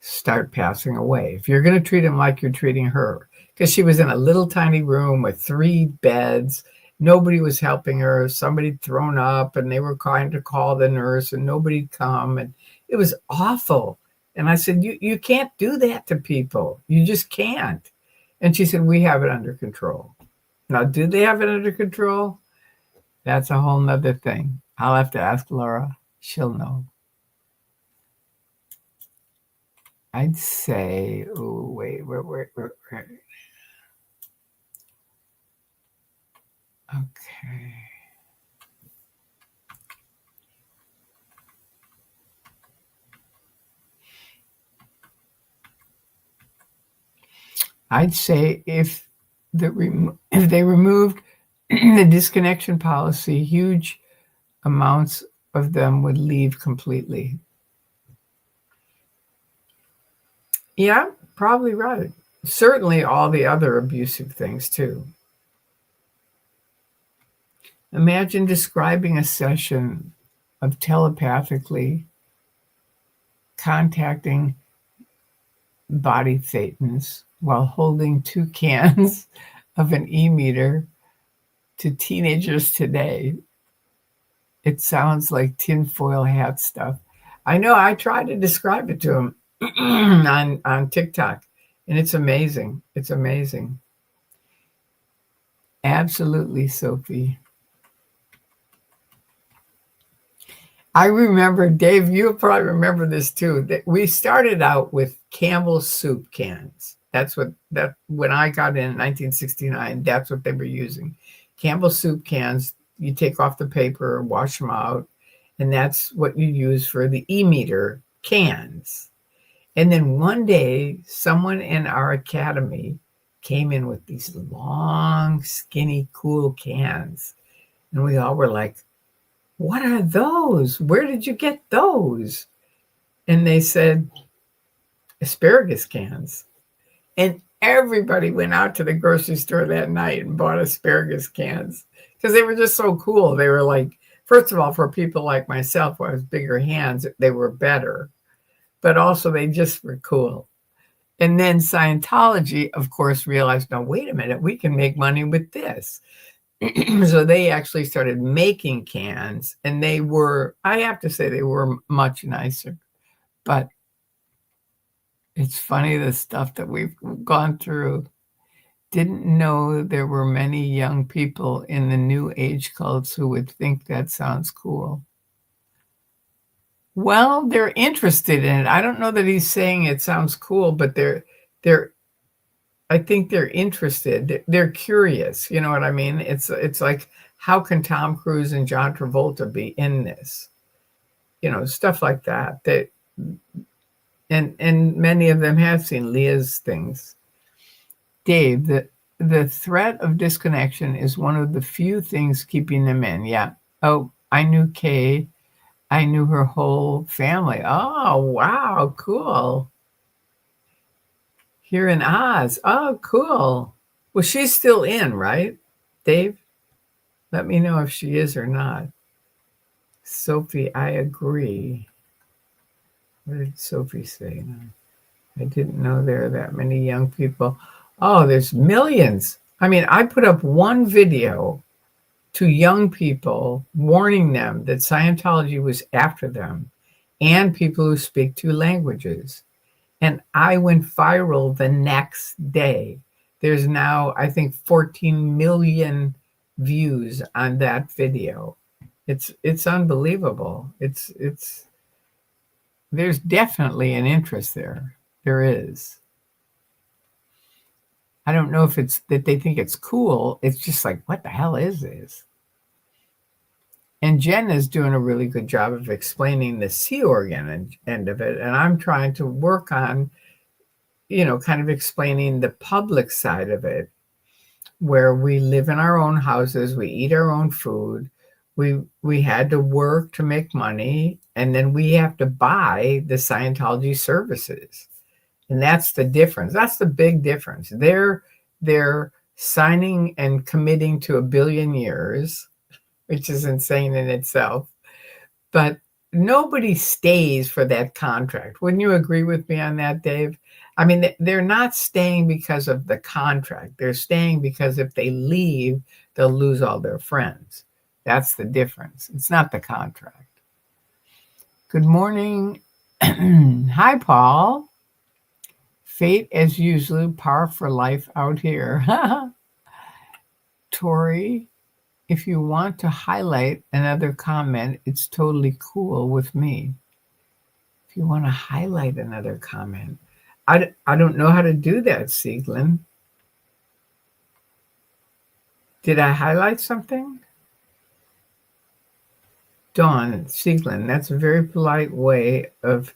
start passing away. If you're going to treat them like you're treating her, because she was in a little tiny room with 3 beds. Nobody was helping her. Somebody'd thrown up and they were trying to call the nurse and nobody'd come. And it was awful. And I said, you can't do that to people. You just can't. And she said, we have it under control. Now, do they have it under control? That's a whole nother thing. I'll have to ask Laura. She'll know. I'd say, oh, wait. Okay. I'd say if they removed the disconnection policy, huge amounts of them would leave completely. Yeah, probably right. Certainly all the other abusive things too. Imagine describing a session of telepathically contacting body Thetans while holding 2 cans of an e-meter to teenagers today. It sounds like tinfoil hat stuff. I know, I tried to describe it to them on TikTok, and it's amazing. It's amazing. Absolutely, Sophie. I remember, Dave, you'll probably remember this too, that we started out with Campbell's soup cans. When I got in 1969, that's what they were using. Campbell's soup cans, you take off the paper, wash them out, and that's what you use for the e-meter cans. And then one day, someone in our academy came in with these long, skinny, cool cans. And we all were like, what are those? Where did you get those? And they said, asparagus cans. And everybody went out to the grocery store that night and bought asparagus cans because they were just so cool. They were like, first of all, for people like myself who has bigger hands, they were better. But also they just were cool. And then Scientology, of course, realized, no, wait a minute, we can make money with this. So they actually started making cans, and they were, I have to say, they were much nicer. But it's funny, the stuff that we've gone through. Didn't know there were many young people in the new age cults who would think that sounds cool. Well, they're interested in it. I don't know that he's saying it sounds cool, but I think they're interested. They're curious. You know what I mean? It's like, how can Tom Cruise and John Travolta be in this? You know, stuff like that. And many of them have seen Leah's things. Dave, the threat of disconnection is one of the few things keeping them in. Yeah. Oh, I knew Kay. I knew her whole family. Oh, wow, cool. Here in Oz. Oh, cool. Well, she's still in, right, Dave? Let me know if she is or not. Sophie, I agree. What did Sophie say? I didn't know there are that many young people. Oh, there's millions. I mean, I put up one video to young people warning them that Scientology was after them and people who speak 2 languages. And I went viral the next day. There's now, I think, 14 million views on that video. It's unbelievable. It's there's definitely an interest there. There is. I don't know if it's that they think it's cool. It's just like, what the hell is this? And Jen is doing a really good job of explaining the Sea Organ end of it. And I'm trying to work on, kind of explaining the public side of it, where we live in our own houses, we eat our own food, we had to work to make money, and then we have to buy the Scientology services. And that's the difference. That's the big difference. They're signing and committing to 1 billion years, which is insane in itself. But nobody stays for that contract. Wouldn't you agree with me on that, Dave? I mean, they're not staying because of the contract. They're staying because if they leave, they'll lose all their friends. That's the difference. It's not the contract. Good morning. Hi, Paul. Fate as usual, par for life out here. Tori, if you want to highlight another comment, it's totally cool with me. If you want to highlight another comment. I don't know how to do that, Sieglin. Did I highlight something? Dawn, Sieglin, that's a very polite way of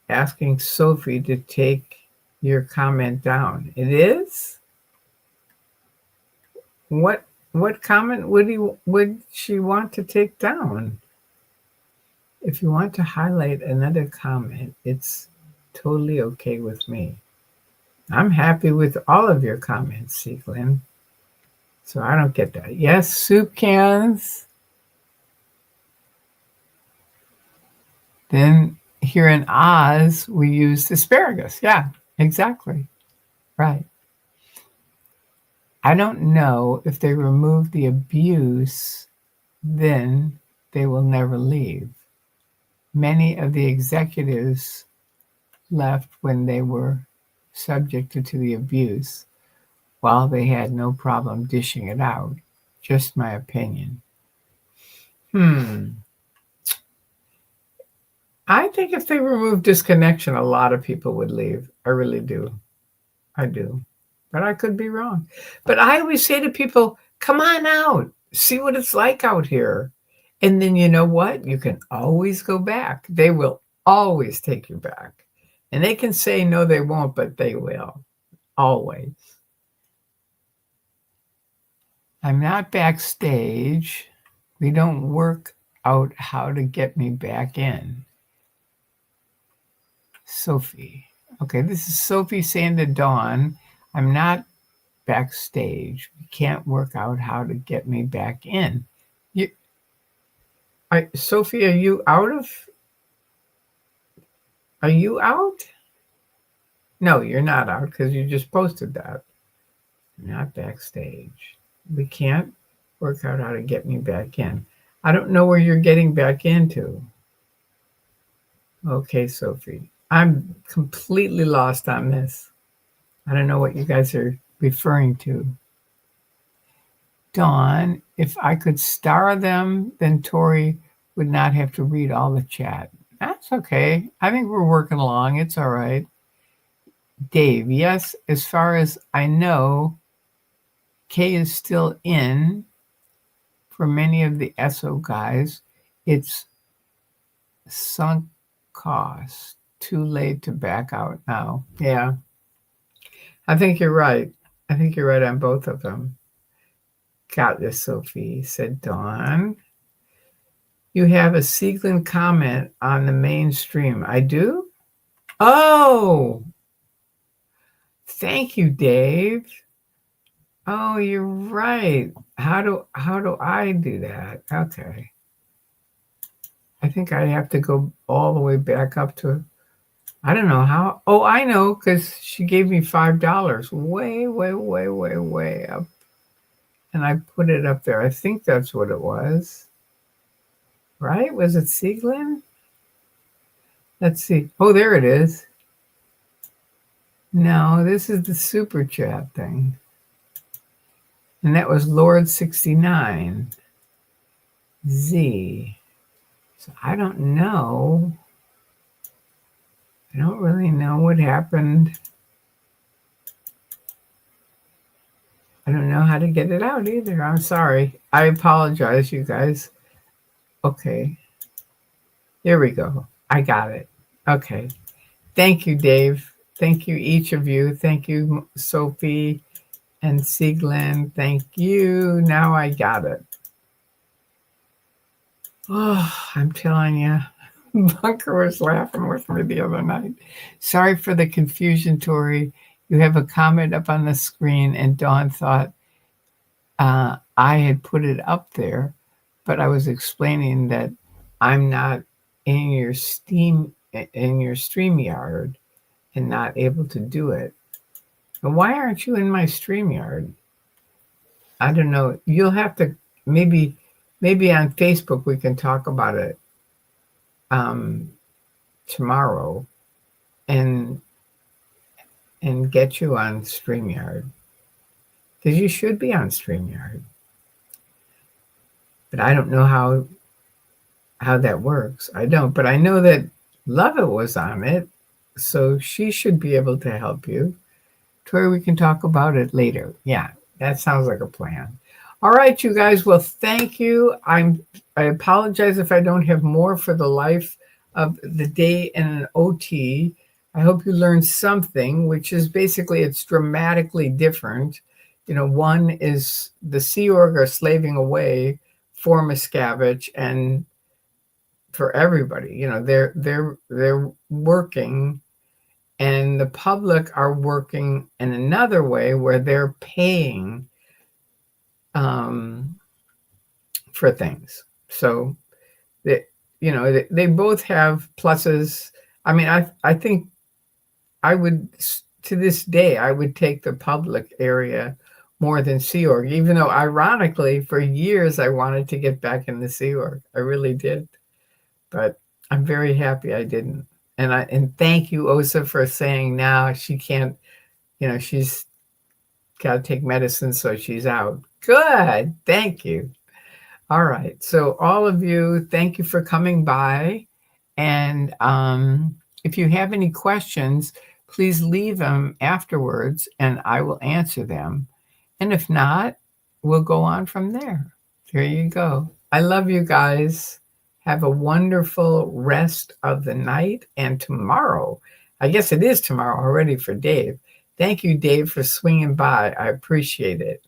asking Sophie to take your comment down. It is? What comment would she want to take down? If you want to highlight another comment, it's totally okay with me. I'm happy with all of your comments, Sieglin. So I don't get that. Yes, soup cans. Then here in Oz, we use asparagus. Yeah, exactly. Right. I don't know if they remove the abuse, then they will never leave. Many of the executives left when they were subjected to the abuse, while they had no problem dishing it out. Just my opinion. I think if they remove disconnection, a lot of people would leave. I really do. I do. But I could be wrong. But I always say to people, come on out. See what it's like out here. And then you know what? You can always go back. They will always take you back. And they can say, no, they won't, but they will. Always. I'm not backstage. We don't work out how to get me back in. Sophie. Okay, this is Sophie saying to Dawn, I'm not backstage. We can't work out how to get me back in. Sophie, are you out? No, you're not out because you just posted that. Not backstage. We can't work out how to get me back in. I don't know where you're getting back into. Okay, Sophie. I'm completely lost on this. I don't know what you guys are referring to. Dawn, if I could star them, then Tori would not have to read all the chat. That's okay. I think we're working along. It's all right. Dave, yes, as far as I know, Kay is still in. For many of the SO guys, it's sunk cost. Too late to back out now. Yeah. I think you're right. I think you're right on both of them. Got this, Sophie, said Dawn. You have a Sieglin comment on the mainstream. I do? Oh, thank you, Dave. Oh, you're right. How do I do that? Okay. I think I have to go all the way back up to, I don't know how. Oh, I know, because she gave me $5 way, way, way, way, way up. And I put it up there. I think that's what it was. Right? Was it Sieglin? Let's see. Oh, there it is. No, this is the super chat thing. And that was Lord 69 Z. So I don't know. I don't really know what happened. I don't know how to get it out either. I'm sorry. I apologize, you guys. Okay. Here we go. I got it. Okay. Thank you, Dave. Thank you, each of you. Thank you, Sophie and Sieglin. Thank you. Now I got it. Oh, I'm telling you, Bunker was laughing with me the other night. Sorry for the confusion, Tori. You have a comment up on the screen, and Dawn thought I had put it up there, but I was explaining that I'm not in your StreamYard and not able to do it. And why aren't you in my StreamYard? I don't know. You'll have to maybe on Facebook we can talk about it tomorrow and get you on StreamYard, because you should be on StreamYard. But I don't know how that works. I don't, but I know that Lovett was on it, so she should be able to help you. Tori, we can talk about it later. Yeah, that sounds like a plan. All right, you guys. Well, thank you. I apologize if I don't have more for the life of the day in an OT. I hope you learned something, which is basically it's dramatically different. You know, one is the Sea Org are slaving away for Miscavige and for everybody. You know, they're working, and the public are working in another way where they're paying for things. So they both have pluses. I mean, I think I would, to this day, I would take the public area more than Sea Org, even though ironically for years I wanted to get back in the Sea Org. I really did. But I'm very happy I didn't. And thank you, Osa, for saying now she can't, she's got to take medicine, so she's out. Good. Thank you. All right. So all of you, thank you for coming by. And if you have any questions, please leave them afterwards and I will answer them. And if not, we'll go on from there. There you go. I love you guys. Have a wonderful rest of the night and tomorrow. I guess it is tomorrow already for Dave. Thank you, Dave, for swinging by. I appreciate it.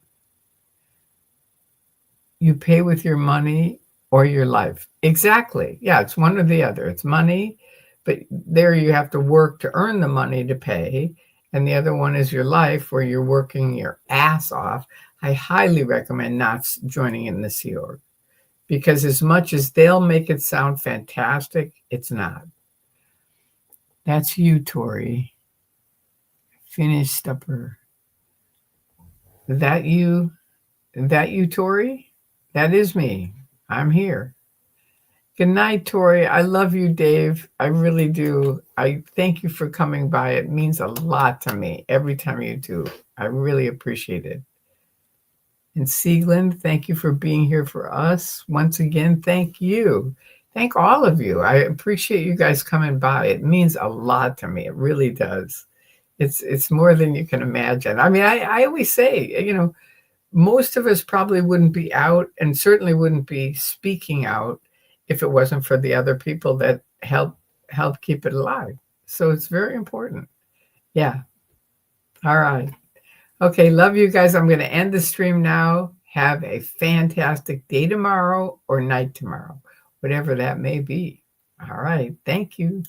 You pay with your money or your life. Exactly. Yeah, it's one or the other. It's money, but there you have to work to earn the money to pay. And the other one is your life, where you're working your ass off. I highly recommend not joining in the Sea Org, because as much as they'll make it sound fantastic, it's not. That's you, Tori. Finished upper. That you, Tori? That is me. I'm here. Good night, Tori. I love you, Dave. I really do. I thank you for coming by. It means a lot to me every time you do. I really appreciate it. And Sieglin, thank you for being here for us. Once again, thank you. Thank all of you. I appreciate you guys coming by. It means a lot to me. It really does. It's more than you can imagine. I mean, I always say, most of us probably wouldn't be out and certainly wouldn't be speaking out if it wasn't for the other people that help keep it alive. So it's very important. Yeah. All right. Okay. Love you guys. I'm going to end the stream now. Have a fantastic day tomorrow or night tomorrow, whatever that may be. All right. Thank you.